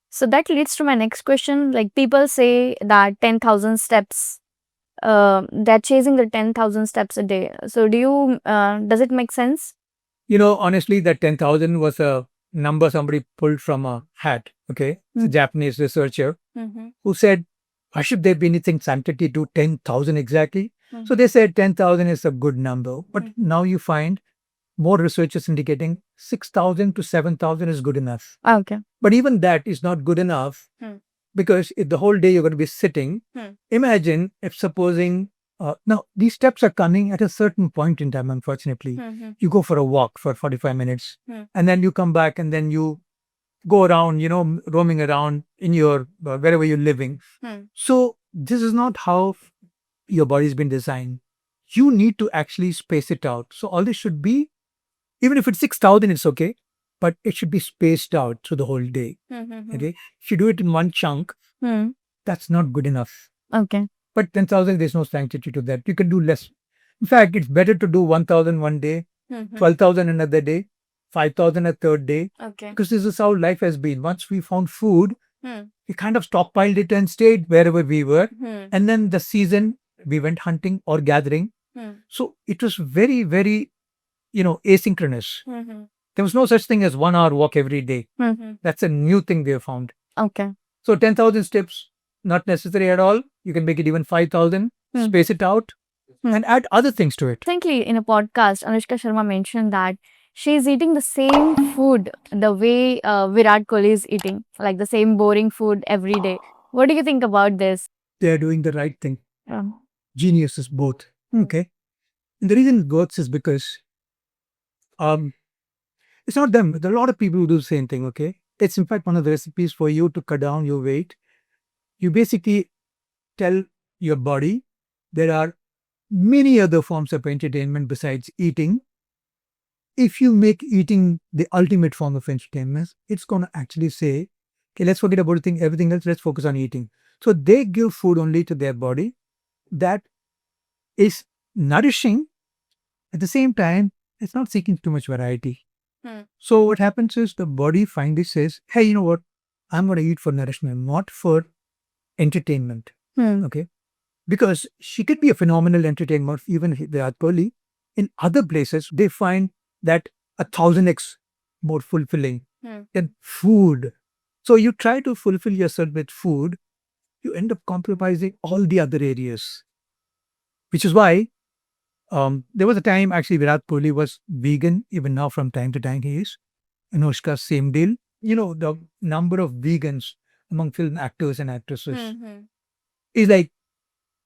So that leads to my next question. Like people say that 10,000 steps, they're chasing the 10,000 steps a day. So do you, does it make sense? You know, honestly, that 10,000 was a number somebody pulled from a hat. Okay. It's a Japanese researcher who said, why should there be anything scientific to 10,000 exactly? So they said 10,000 is a good number. But now you find more researchers indicating 6,000 to 7,000 is good enough. Okay. But even that is not good enough because if the whole day you're going to be sitting, imagine if supposing, now these steps are coming at a certain point in time, unfortunately. You go for a walk for 45 minutes and then you come back and then you go around, roaming around in your, wherever you're living. So this is not how your body's been designed. You need to actually space it out. So all this should be, even if it's 6,000, it's okay, but it should be spaced out through the whole day. Okay. If you do it in one chunk, that's not good enough. Okay. But 10,000, there's no sanctity to that. You can do less. In fact, it's better to do 1,000 one day, 12,000 another day, 5,000 a third day. Okay. Because this is how life has been. Once we found food, we kind of stockpiled it and stayed wherever we were. And then the season, we went hunting or gathering. So it was very, very, asynchronous. There was no such thing as 1 hour walk every day. That's a new thing they have found. Okay. So 10,000 steps, not necessary at all. You can make it even 5,000, space it out and add other things to it. Recently in a podcast, Anushka Sharma mentioned that she's eating the same food the way Virat Kohli is eating, like the same boring food every day. What do you think about this? They're doing the right thing. Geniuses both. Okay. And the reason it works is because it's not them. There are a lot of people who do the same thing. Okay. It's in fact one of the recipes for you to cut down your weight. You basically tell your body there are many other forms of entertainment besides eating. If you make eating the ultimate form of entertainment, it's going to actually say, okay, let's forget about everything else. Let's focus on eating. So they give food only to their body that is nourishing. At the same time, it's not seeking too much variety. So what happens is the body finally says, hey, you know what? I'm going to eat for nourishment, not for entertainment. Okay. because she could be a phenomenal entertainer, even Virat Kohli. In other places, they find that 1,000x more fulfilling than food. So you try to fulfill yourself with food, you end up compromising all the other areas, which is why there was a time actually Virat Kohli was vegan. Even now, from time to time, he is. Anushka, same deal. The number of vegans among film actors and actresses is like,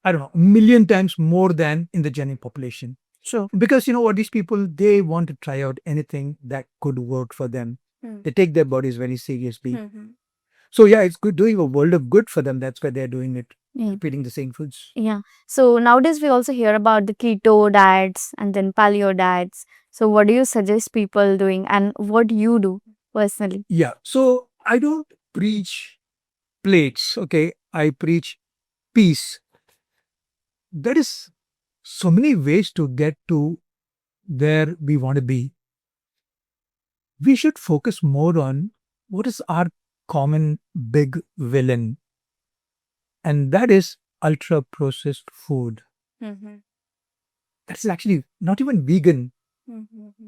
I don't know, a million times more than in the general population. True. Because what, these people, they want to try out anything that could work for them. They take their bodies very seriously. So yeah, it's good, doing a world of good for them. That's why they're doing it, repeating the same foods. Yeah. So nowadays we also hear about the keto diets and then paleo diets. So what do you suggest people doing and what you do personally? Yeah. So I don't preach plates, okay? I preach peace. There is so many ways to get to where we want to be. We should focus more on what is our common big villain, and that is ultra processed food. That's actually not even vegan.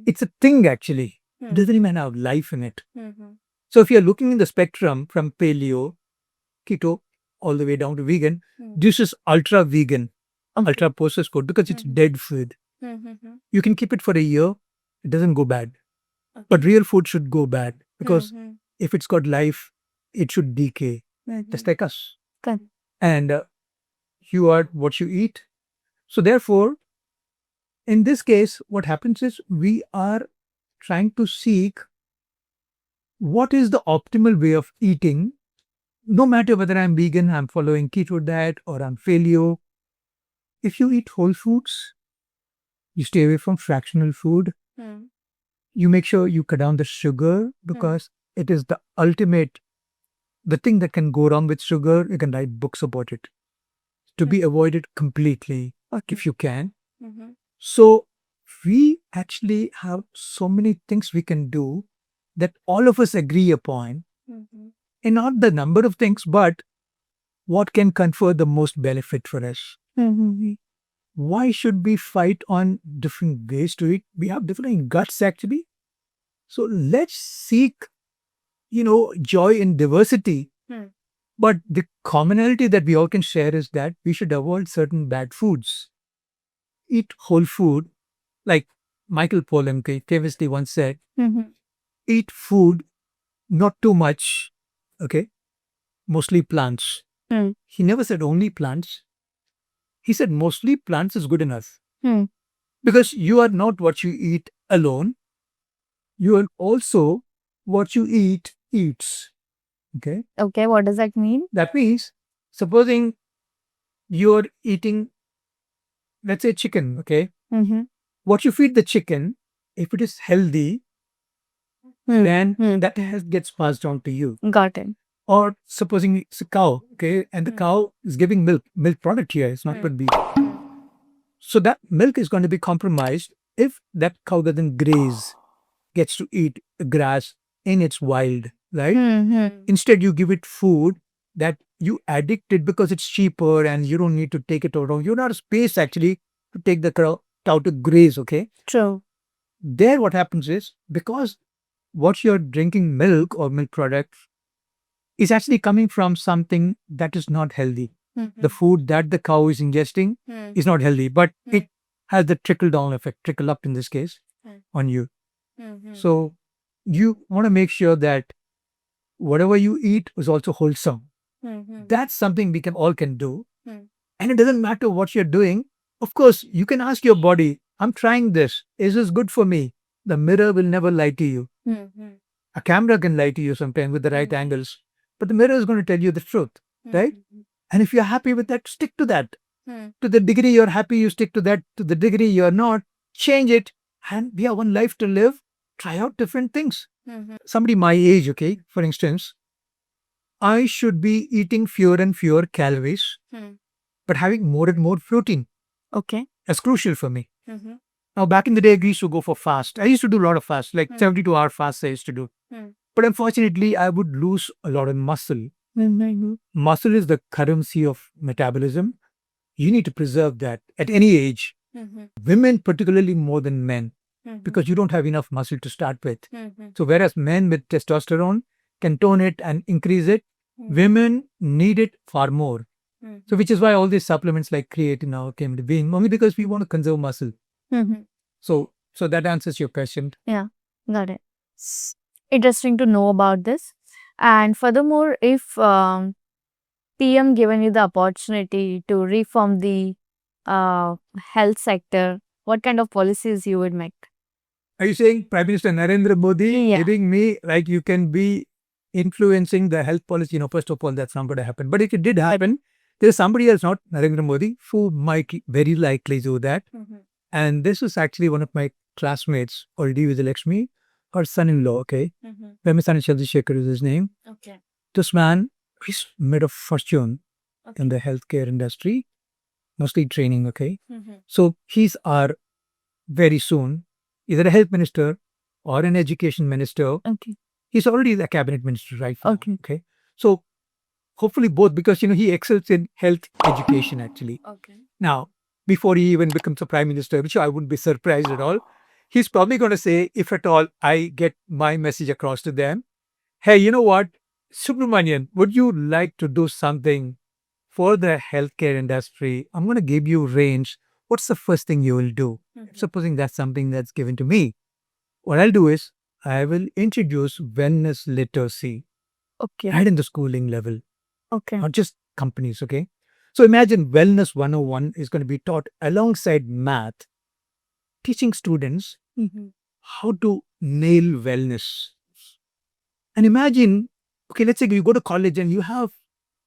It's a thing actually. It doesn't even have life in it. So if you're looking in the spectrum from paleo, keto, all the way down to vegan, this is ultra vegan, ultra processed food, because it's dead food. You can keep it for a year, it doesn't go bad. But real food should go bad, because if it's got life, it should decay, just like us. Good. And you are what you eat. So therefore, in this case, what happens is we are trying to seek what is the optimal way of eating. No matter whether I'm vegan, I'm following keto diet, or I'm paleo. If you eat whole foods, you stay away from fractional food. You make sure you cut down the sugar, because it is the ultimate, the thing that can go wrong with sugar. You can write books about it. To be avoided completely, if you can. So we actually have so many things we can do that all of us agree upon. And not the number of things, but what can confer the most benefit for us. Why should we fight on different ways to eat? We have different guts actually. So let's seek, joy in diversity. But the commonality that we all can share is that we should avoid certain bad foods. Eat whole food, like Michael Pollan famously once said, eat food, not too much, okay? Mostly plants. He never said only plants. He said mostly plants is good enough. Because you are not what you eat alone. You are also what you eat eats. Okay? Okay, what does that mean? That means, supposing you're eating, let's say, chicken, okay? What you feed the chicken, if it is healthy, then that gets passed on to you. Got it. Or supposing it's a cow, okay, and the cow is giving milk product here, it's not going to be. So that milk is going to be compromised if that cow doesn't graze, gets to eat grass in its wild, right? Instead, you give it food that you addict it because it's cheaper and you don't need to take it around. You don't have space actually to take the cow to graze, okay? True. There what happens is, because what you're drinking, milk or milk products, is actually coming from something that is not healthy. The food that the cow is ingesting is not healthy, but it has the trickle down effect, trickle up in this case, on you. So you want to make sure that whatever you eat is also wholesome. That's something we all can do. And it doesn't matter what you're doing. Of course, you can ask your body, I'm trying this. Is this good for me? The mirror will never lie to you. A camera can lie to you sometimes with the right angles, but the mirror is going to tell you the truth, right? And if you're happy with that, stick to that. To the degree you're happy, you stick to that. To the degree you're not, change it. And we have one life to live. Try out different things. Somebody my age, okay, for instance, I should be eating fewer and fewer calories, but having more and more protein. Okay. That's crucial for me. Now, back in the day, I used to go for fast. I used to do a lot of fast, like 72-hour fast I used to do. But unfortunately, I would lose a lot of muscle. Muscle is the currency of metabolism. you need to preserve that at any age. Women, particularly more than men, because you don't have enough muscle to start with. So, whereas men with testosterone can tone it and increase it, women need it far more. So, which is why all these supplements like creatine now came into being, only because we want to conserve muscle. So that answers your question. Yeah, got it. Interesting to know about this. And furthermore, if PM given you the opportunity to reform the health sector, what kind of policies you would make? Are you saying Prime Minister Narendra Modi Yeah. giving me like you can be influencing the health policy? First of all, that's not going to happen. But if it did happen, there's somebody else, not Narendra Modi, who might very likely do that. And this was actually one of my classmates, already with Lakshmi, her son-in-law, okay? Premisani Chandrasekhar is his name. Okay. This man, he's made a fortune in the healthcare industry, mostly training, okay? So he's our, very soon, either a health minister or an education minister. Okay. He's already the cabinet minister right now. Okay. So hopefully both, because he excels in health education actually. Okay. Now, before he even becomes a prime minister, which I wouldn't be surprised at all, he's probably going to say, if at all I get my message across to them, hey, you know what, Subra Maniun, would you like to do something for the healthcare industry? I'm going to give you range. What's the first thing you will do? Supposing that's something that's given to me, what I'll do is I will introduce wellness literacy Okay. right in the schooling level, Okay. not just companies, okay? So imagine Wellness 101 is going to be taught alongside math, teaching students how to nail wellness. And imagine, okay, let's say you go to college and you have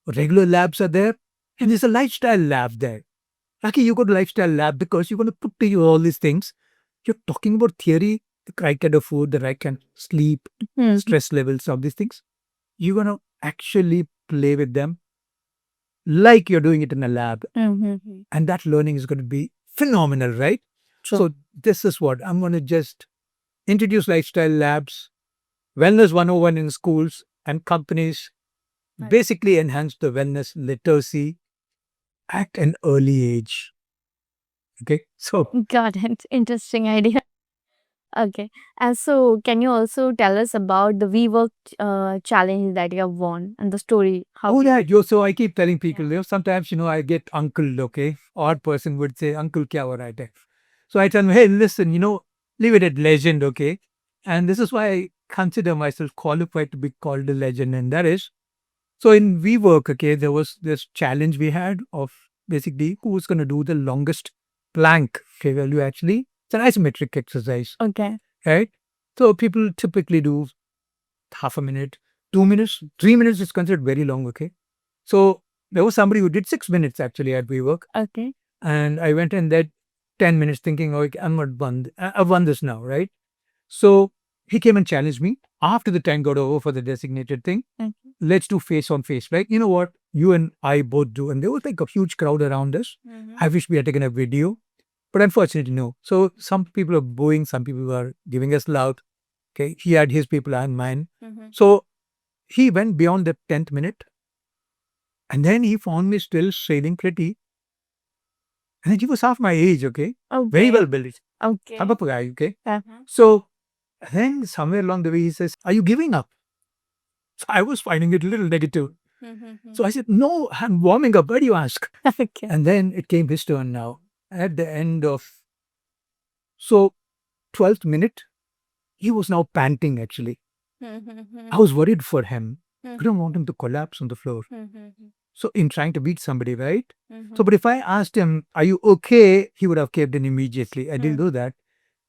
regular labs are there and there's a lifestyle lab there. Rakhi, you go to lifestyle lab because you're going to put to you all these things. You're talking about theory, the right kind of food, the right kind of sleep, stress levels, all these things. You're going to actually play with them like you're doing it in a lab. And that learning is going to be phenomenal, right? Sure. So this is what I'm going to just introduce lifestyle labs, Wellness 101 in schools and companies, basically enhance the wellness literacy at an early age. Okay, so Got it. Interesting idea. Okay. And so, can you also tell us about the WeWork challenge that you have won and the story? How? oh yeah, so I keep telling people, sometimes I get uncle, okay, odd person would say, uncle kya ho raha hai? So I tell them, hey, listen, leave it at legend, okay? And this is why I consider myself qualified to be called a legend, and that is, so in WeWork, okay, there was this challenge we had of basically who's going to do the longest plank. Okay, well, it's an isometric exercise, Okay. right? So people typically do half a minute, 2 minutes, 3 minutes is considered very long, okay? So there was somebody who did 6 minutes actually at WeWork, Okay. and I went in there 10 minutes thinking, oh, I'm not won. I've won this now, right? So he came and challenged me after the time got over for the designated thing. Okay. Let's do face on face. Like, you know what? You and I both do. And there was like a huge crowd around us. I wish we had taken a video, but unfortunately, no. So some people are booing, some people are giving us loud. Okay. He had his people and mine. So he went beyond the 10th minute. And then he found me still sailing pretty. And then he was half my age, okay? Okay. Very well built. Okay. I'm a guy, okay? Uh-huh. So then somewhere along the way, he says, are you giving up? So I was finding it a little negative. So I said, no, I'm warming up. Why do you ask? Okay. And then it came his turn now. At the end of, so 12th minute, he was now panting actually. I was worried for him. I didn't want him to collapse on the floor. So in trying to beat somebody, right? So, but if I asked him, are you okay? He would have caved in immediately. I didn't do that.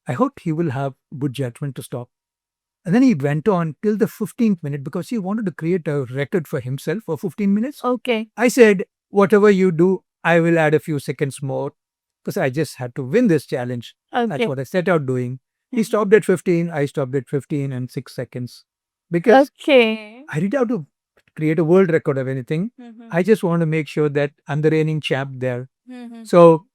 I hoped he will have good judgment to stop. And then he went on till the 15th minute because he wanted to create a record for himself for 15 minutes. Okay. I said, whatever you do, I will add a few seconds more because I just had to win this challenge. That's Okay. what I set out doing. He stopped at 15, I stopped at 15 and 6 seconds. Because Okay. I didn't have to create a world record of anything. I just want to make sure that I'm the reigning champ there. So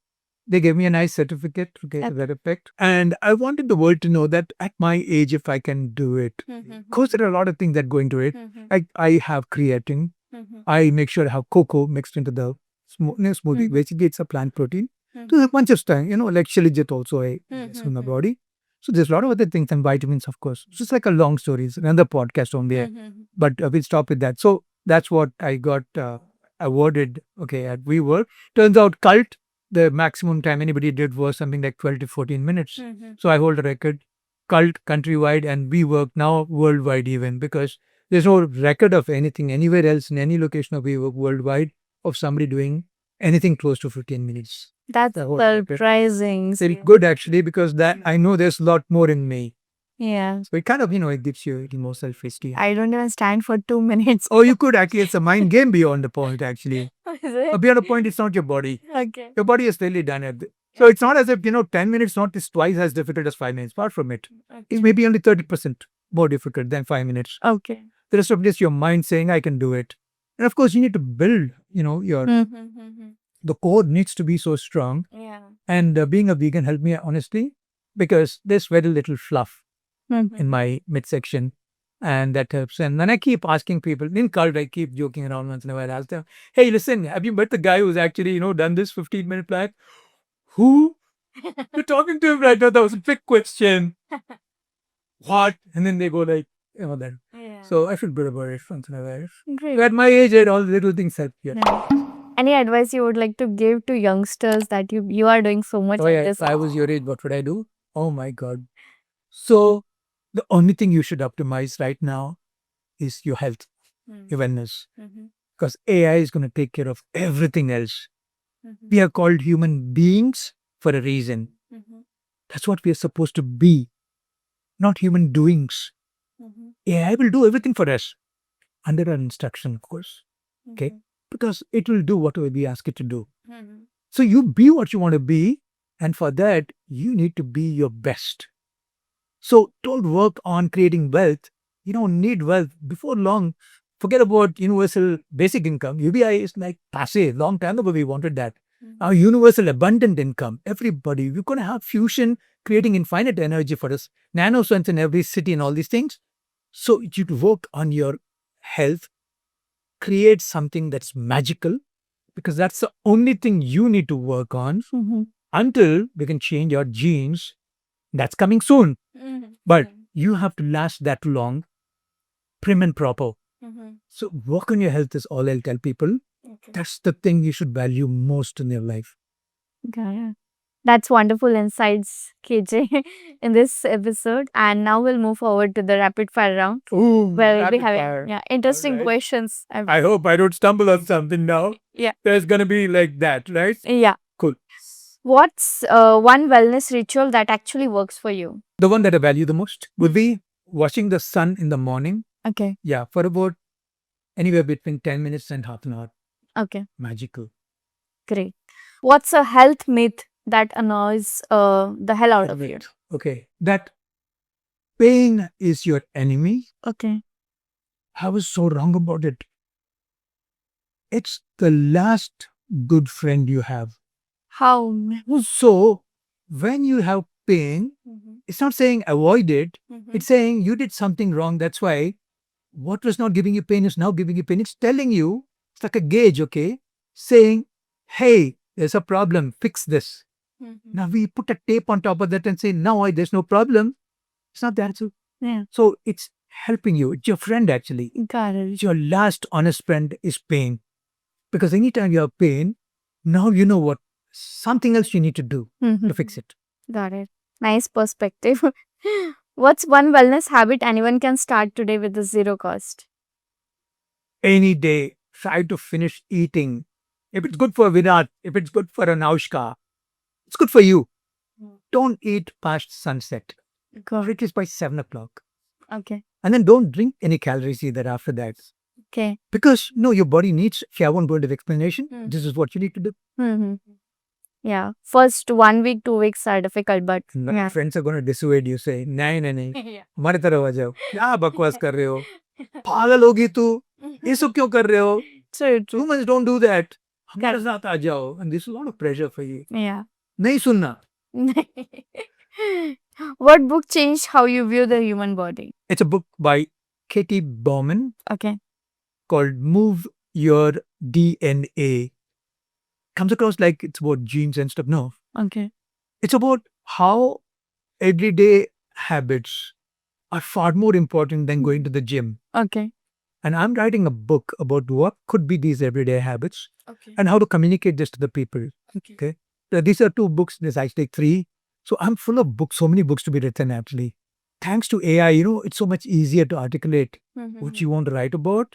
they gave me a nice certificate to get that effect. And I wanted the world to know that at my age, if I can do it, because there are a lot of things that go into it. I have creatine. I make sure I have cocoa mixed into the smoothie. Basically, it's a plant protein. So a bunch of stuff, like shilajit also is in the body. So there's a lot of other things and vitamins, of course. It's just like a long story. It's another podcast only. But we'll stop with that. So that's what I got awarded, at WeWork. Turns out cult, the maximum time anybody did was something like 12 to 14 minutes. So I hold a record, cult countrywide, and WeWork now worldwide even, because there's no record of anything anywhere else in any location of WeWork worldwide of somebody doing anything close to 15 minutes. That's The whole record. surprising. It's good actually, because that I know there's a lot more in me. Yeah. So it kind of, it gives you a little more self-esteem. I don't even stand for 2 minutes. Oh, you could actually, it's a mind game beyond the point actually. Is it? Beyond the point, it's not your body. Okay. Your body has really done it. So it's not as if, 10 minutes not is twice as difficult as 5 minutes. Far from it. It's maybe only 30% more difficult than 5 minutes. Okay. The rest of it is your mind saying, I can do it. And of course, you need to build, your, the core needs to be so strong. Yeah. And being a vegan helped me, honestly, because there's very little fluff in my midsection. And that helps. And then I keep asking people, in cult, I keep joking around once in a while. I ask them, hey, listen, have you met the guy who's actually, done this 15-minute plan? Who? You're talking to him right now. That was a big question. What? And then they go like, that. Yeah. So I feel good about it once in a while. Great. At my age, all the little things help. Yeah. Any advice you would like to give to youngsters that you are doing so much Oh, in yeah. this? If I was your age, what would I do? Oh my God. So the only thing you should optimize right now is your health, your wellness. Because AI is going to take care of everything else. We are called human beings for a reason. That's what we are supposed to be, not human doings. AI will do everything for us under our instruction, of course. Okay? Because it will do whatever we ask it to do. So you be what you want to be. And for that, you need to be your best. So don't work on creating wealth. You don't need wealth. Before long, forget about universal basic income. UBI is like passé. Long time ago, we wanted that. Now, universal abundant income. Everybody, we're going to have fusion creating infinite energy for us. Nanoscience in every city and all these things. So you work on your health, create something that's magical, because that's the only thing you need to work on until we can change your genes. That's coming soon. But you have to last that long, prim and proper. So work on your health is all I'll tell people. That's the thing you should value most in your life. Okay. That's wonderful insights, KJ, in this episode. And now we'll move forward to the rapid fire round. Ooh, Where we'll be rapid having fire. interesting Alright. questions. I hope I don't stumble on something now. Yeah. There's going to be like that, right? Yeah. Cool. What's one wellness ritual that actually works for you? The one that I value the most would be watching the sun in the morning. Okay. Yeah, for about anywhere between 10 minutes and half an hour. Okay. Magical. Great. What's a health myth that annoys the hell out of you? Okay. That pain is your enemy. Okay. I was so wrong about it. It's the last good friend you have. How? So when you have pain, it's not saying avoid it. It's saying you did something wrong. That's why what was not giving you pain is now giving you pain. It's telling you, it's like a gauge, okay? Saying, hey, there's a problem. Fix this. Now we put a tape on top of that and say, no, there's no problem. It's not that. So it's helping you. It's your friend actually. Got it. Your last honest friend is pain. Because anytime you have pain, now you know what, something else you need to do to fix it. Got it. Nice perspective. What's one wellness habit anyone can start today with a zero cost? Any day, try to finish eating. If it's good for Virat, if it's good for Anaushka, it's good for you. Don't eat past sunset. It is by 7 o'clock. Okay. And then don't drink any calories either after that. Okay. Because, no, your body needs, if I won't go into the explanation, this is what you need to do. Yeah. First 1 week, 2 weeks are difficult, but yeah. Friends are going to dissuade you, say, nahi, हमारे तरफ आ जाओ, क्या बकवास कर रहे हो, पागल होगी तू, ये सब क्यों कर रहे हो, True. humans don't do that, हमारे साथ आ जाओ, and there's a lot of pressure for you. Yeah. नहीं सुनना. What book changed how you view the human body? It's a book by Katie Bowman Okay. called Move Your DNA. comes across like it's about genes and stuff. No, Okay. it's about how everyday habits are far more important than going to the gym. Okay. And I'm writing a book about what could be these everyday habits Okay. and how to communicate this to the people. Okay. These are 2 books. There's actually 3. So I'm full of books, so many books to be written actually. Thanks to AI, it's so much easier to articulate what you want to write about.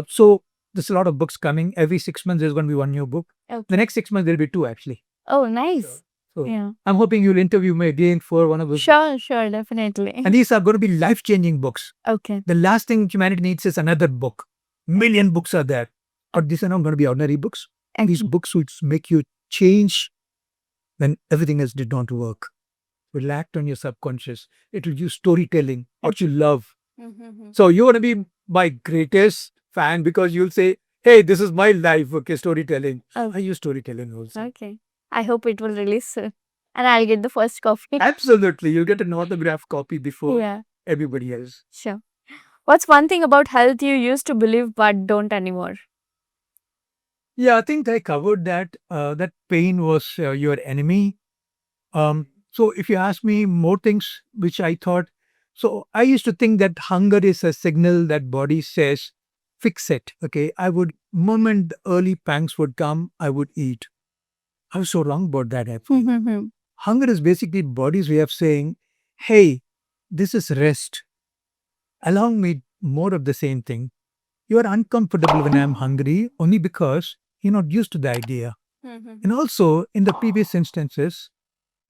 So there's a lot of books coming. Every 6 months, there's going to be one new book. Okay. The next 6 months, there'll be 2 actually. Oh, nice. So Yeah. I'm hoping you'll interview me again for one of those. Sure, definitely. And these are going to be life-changing books. Okay. The last thing humanity needs is another book. Million books are there. But these are not going to be ordinary books. These books will make you change when everything else did not work. Will act on your subconscious. It will use storytelling, what you love. So you're going to be my greatest fan because you'll say, hey, this is my life, okay, storytelling. Oh. I use storytelling also. Okay. I hope it will release soon. And I'll get the first copy. Absolutely. You'll get an autographed copy before Yeah. everybody else. Sure. What's one thing about health you used to believe but don't anymore? Yeah, I think I covered that. That pain was your enemy. So if you ask me more things which I thought, so I used to think that hunger is a signal that body says, fix it. Okay. I would, moment the early pangs would come, I would eat. I was so wrong about that. Actually. Hunger is basically body's way of saying, hey, this is rest. Allow me more of the same thing. You are uncomfortable when I'm hungry only because you're not used to the idea. And also, in the previous instances,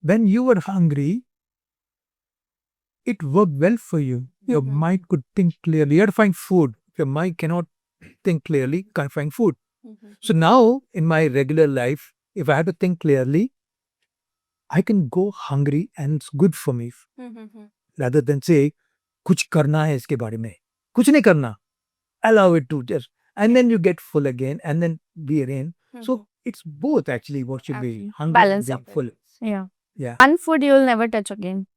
when you were hungry, it worked well for you. Your mind could think clearly. You had to find food. If your mind cannot think clearly, can't find food. So now, in my regular life, if I have to think clearly, I can go hungry and it's good for me. Rather than say, कुछ करना है इसके बारे में. कुछ नहीं करना. Allow it to just, and then you get full again, and then be again. So it's both actually what should be hungry Balance and of being full. Yeah. Yeah. One food you'll never touch again.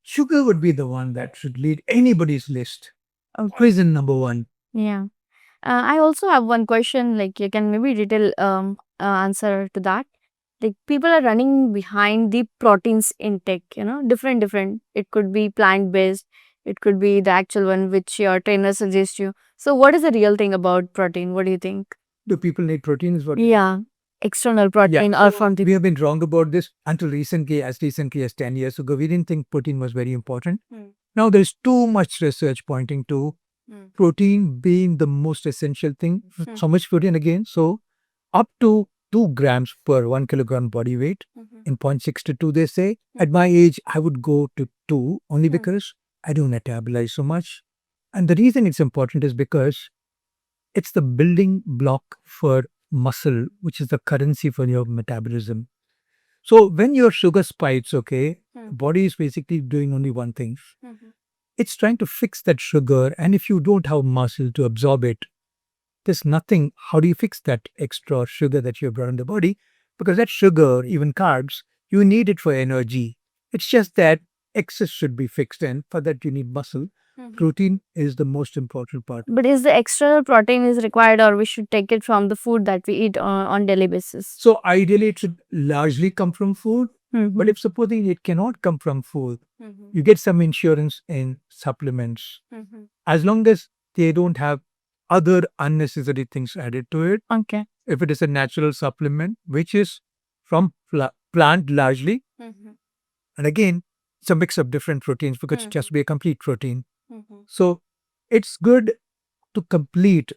Sugar would be the one that should lead anybody's list. Okay. Poison number 1. Yeah. I also have one question, like you can maybe detail answer to that. Like people are running behind the proteins intake, different. It could be plant-based, it could be the actual one which your trainer suggests you. So what is the real thing about protein? What do you think? Do people need protein? Is what? Yeah. External protein or from the... We have been wrong about this until recently as 10 years ago. We didn't think protein was very important. Now there's too much research pointing to protein being the most essential thing. So much protein again. So up to 2 grams per 1 kilogram body weight in 0.6 to 2, they say. At my age, I would go to 2 only because I don't metabolize so much. And the reason it's important is because it's the building block for muscle, which is the currency for your metabolism. So when your sugar spikes, okay, body is basically doing only one thing. It's trying to fix that sugar. And if you don't have muscle to absorb it, there's nothing. How do you fix that extra sugar that you have brought in the body? Because that sugar, even carbs, you need it for energy. It's just that excess should be fixed, and for that you need muscle. Protein is the most important part. But is the external protein is required, or we should take it from the food that we eat on daily basis? So ideally it should largely come from food. But if supposing it cannot come from food, you get some insurance in supplements. As long as they don't have other unnecessary things added to it. Okay. If it is a natural supplement, which is from plant largely, and again, it's a mix of different proteins because it has to be a complete protein. So it's good to complete.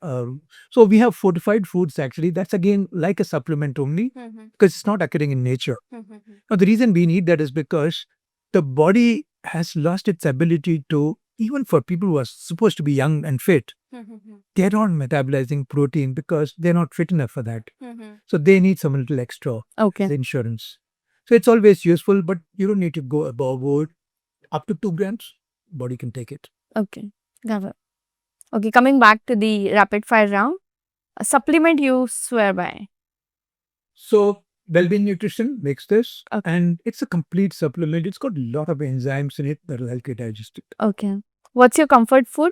So we have fortified foods actually. That's again like a supplement only because it's not occurring in nature. Now the reason we need that is because the body has lost its ability to, even for people who are supposed to be young and fit, they're not metabolizing protein because they're not fit enough for that. So they need some little extra as insurance. So it's always useful, but you don't need to go above board. Up to 2 grams, body can take it. Okay, got it. Okay, coming back to the rapid fire round, a supplement you swear by. So Wellbeing Nutrition makes this, and it's a complete supplement. It's got a lot of enzymes in it that will help you digest it. Okay. What's your comfort food?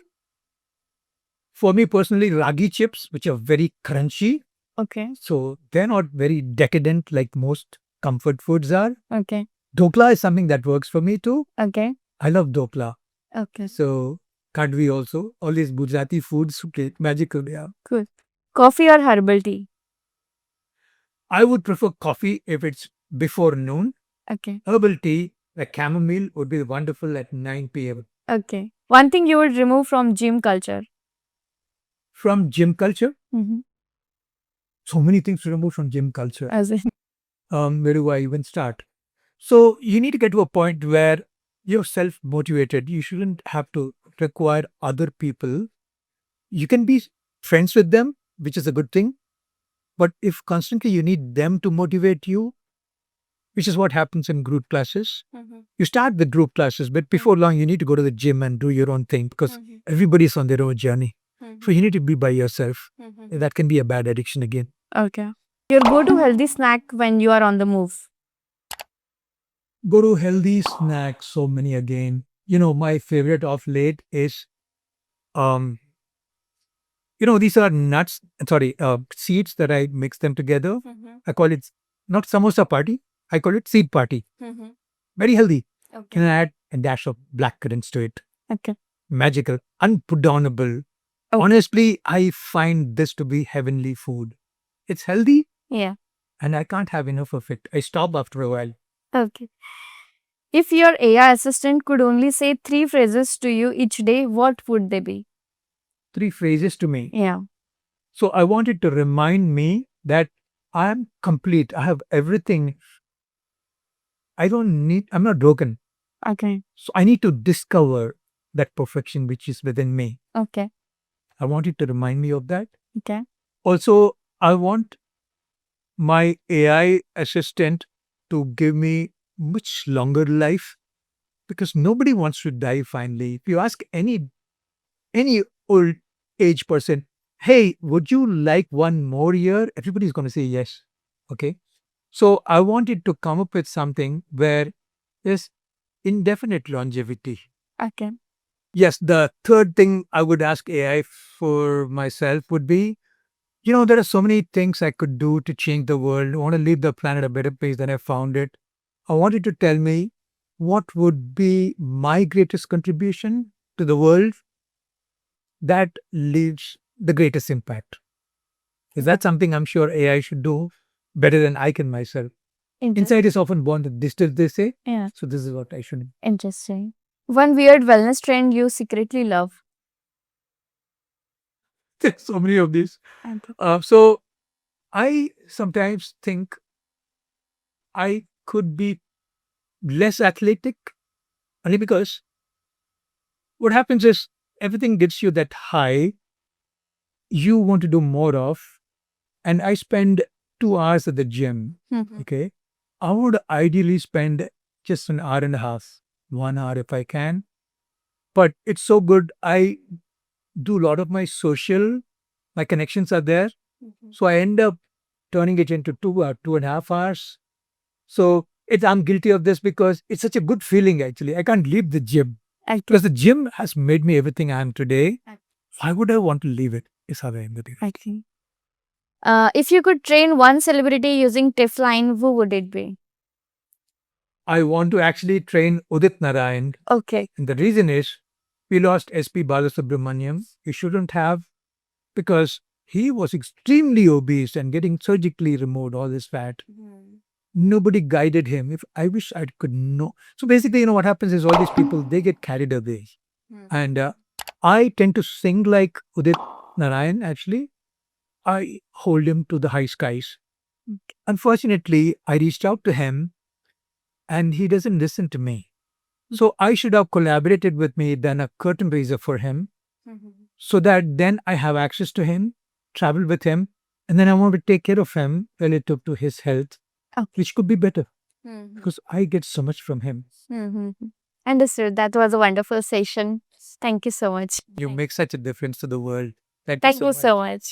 For me personally, ragi chips, which are very crunchy. Okay. So they're not very decadent like most comfort foods are. Okay. Dokla is something that works for me too. Okay. I love dokla. Okay. So kadvi also. All these Gujarati foods, magical they are. Cool. Coffee or herbal tea? I would prefer coffee if it's before noon. Okay. Herbal tea, like chamomile, would be wonderful at 9 p.m. Okay. One thing you would remove from gym culture? From gym culture, Mm-hmm. so many things to remove from gym culture. As in, Where do I even start? So you need to get to a point where you're self motivated. You shouldn't have to require other people. You can be friends with them, which is a good thing. But if constantly you need them to motivate you, which is what happens in group classes, you start with group classes, but before long, you need to go to the gym and do your own thing because everybody's on their own journey. So you need to be by yourself. That can be a bad addiction again. Okay. Your go-to healthy snack when you are on the move? Go to healthy snacks, so many again. My favorite of late is, um, these are nuts, sorry, seeds that I mix them together. I call it not samosa party, I call it seed party. Very healthy. Can I add a dash of black currants to it? Okay. Magical, unputdownable. Oh. Honestly, I find this to be heavenly food. It's healthy Yeah. and I can't have enough of it. I stop after a while. Okay. If your AI assistant could only say 3 phrases to you each day, what would they be? 3 phrases to me. Yeah. So I wanted to remind me that I am complete. I have everything. I'm not broken. Okay. So I need to discover that perfection which is within me. Okay. I want it to remind me of that. Okay. Also, I want my AI assistant to give me much longer life because nobody wants to die finally. If you ask any old age person, hey, would you like one more year? Everybody's going to say yes. Okay. So I wanted to come up with something where there's indefinite longevity. Okay. Yes, the third thing I would ask AI for myself would be, there are so many things I could do to change the world. I want to leave the planet a better place than I found it. I wanted to tell me what would be my greatest contribution to the world that leaves the greatest impact. Is that something I'm sure AI should do better than I can myself? Insight is often born with distance, they say. Yeah. So this is what I should do. Interesting. One weird wellness trend you secretly love? There's so many of these. Okay. So I sometimes think I could be less athletic only because what happens is everything gets you that high you want to do more of. And I spend 2 hours at the gym. Okay. I would ideally spend just an hour and a half, 1 hour if I can. But it's so good. I do a lot of my connections are there. So I end up turning it into 2 and a half hours. So I'm guilty of this because it's such a good feeling actually. I can't leave the gym. Okay. Because the gym has made me everything I am today. Why would I want to leave it? Is how I am with it. Okay. If you could train one celebrity using Tefline, who would it be? I want to actually train Udit Narayan. Okay. And the reason is we lost SP Balasubramaniam. He shouldn't have because he was extremely obese and getting surgically removed all this fat. Nobody guided him. If I wish I could know. So basically, what happens is all these people, they get carried away. And I tend to sing like Udit Narayan actually. I hold him to the high skies. Unfortunately, I reached out to him and he doesn't listen to me. So I should have collaborated with me, done a curtain raiser for him so that then I have access to him, travel with him, and then I want to take care of him relative to his health, which could be better because I get so much from him. Understood. That was a wonderful session. Thank you so much. You make such a difference to the world. Thank you so much.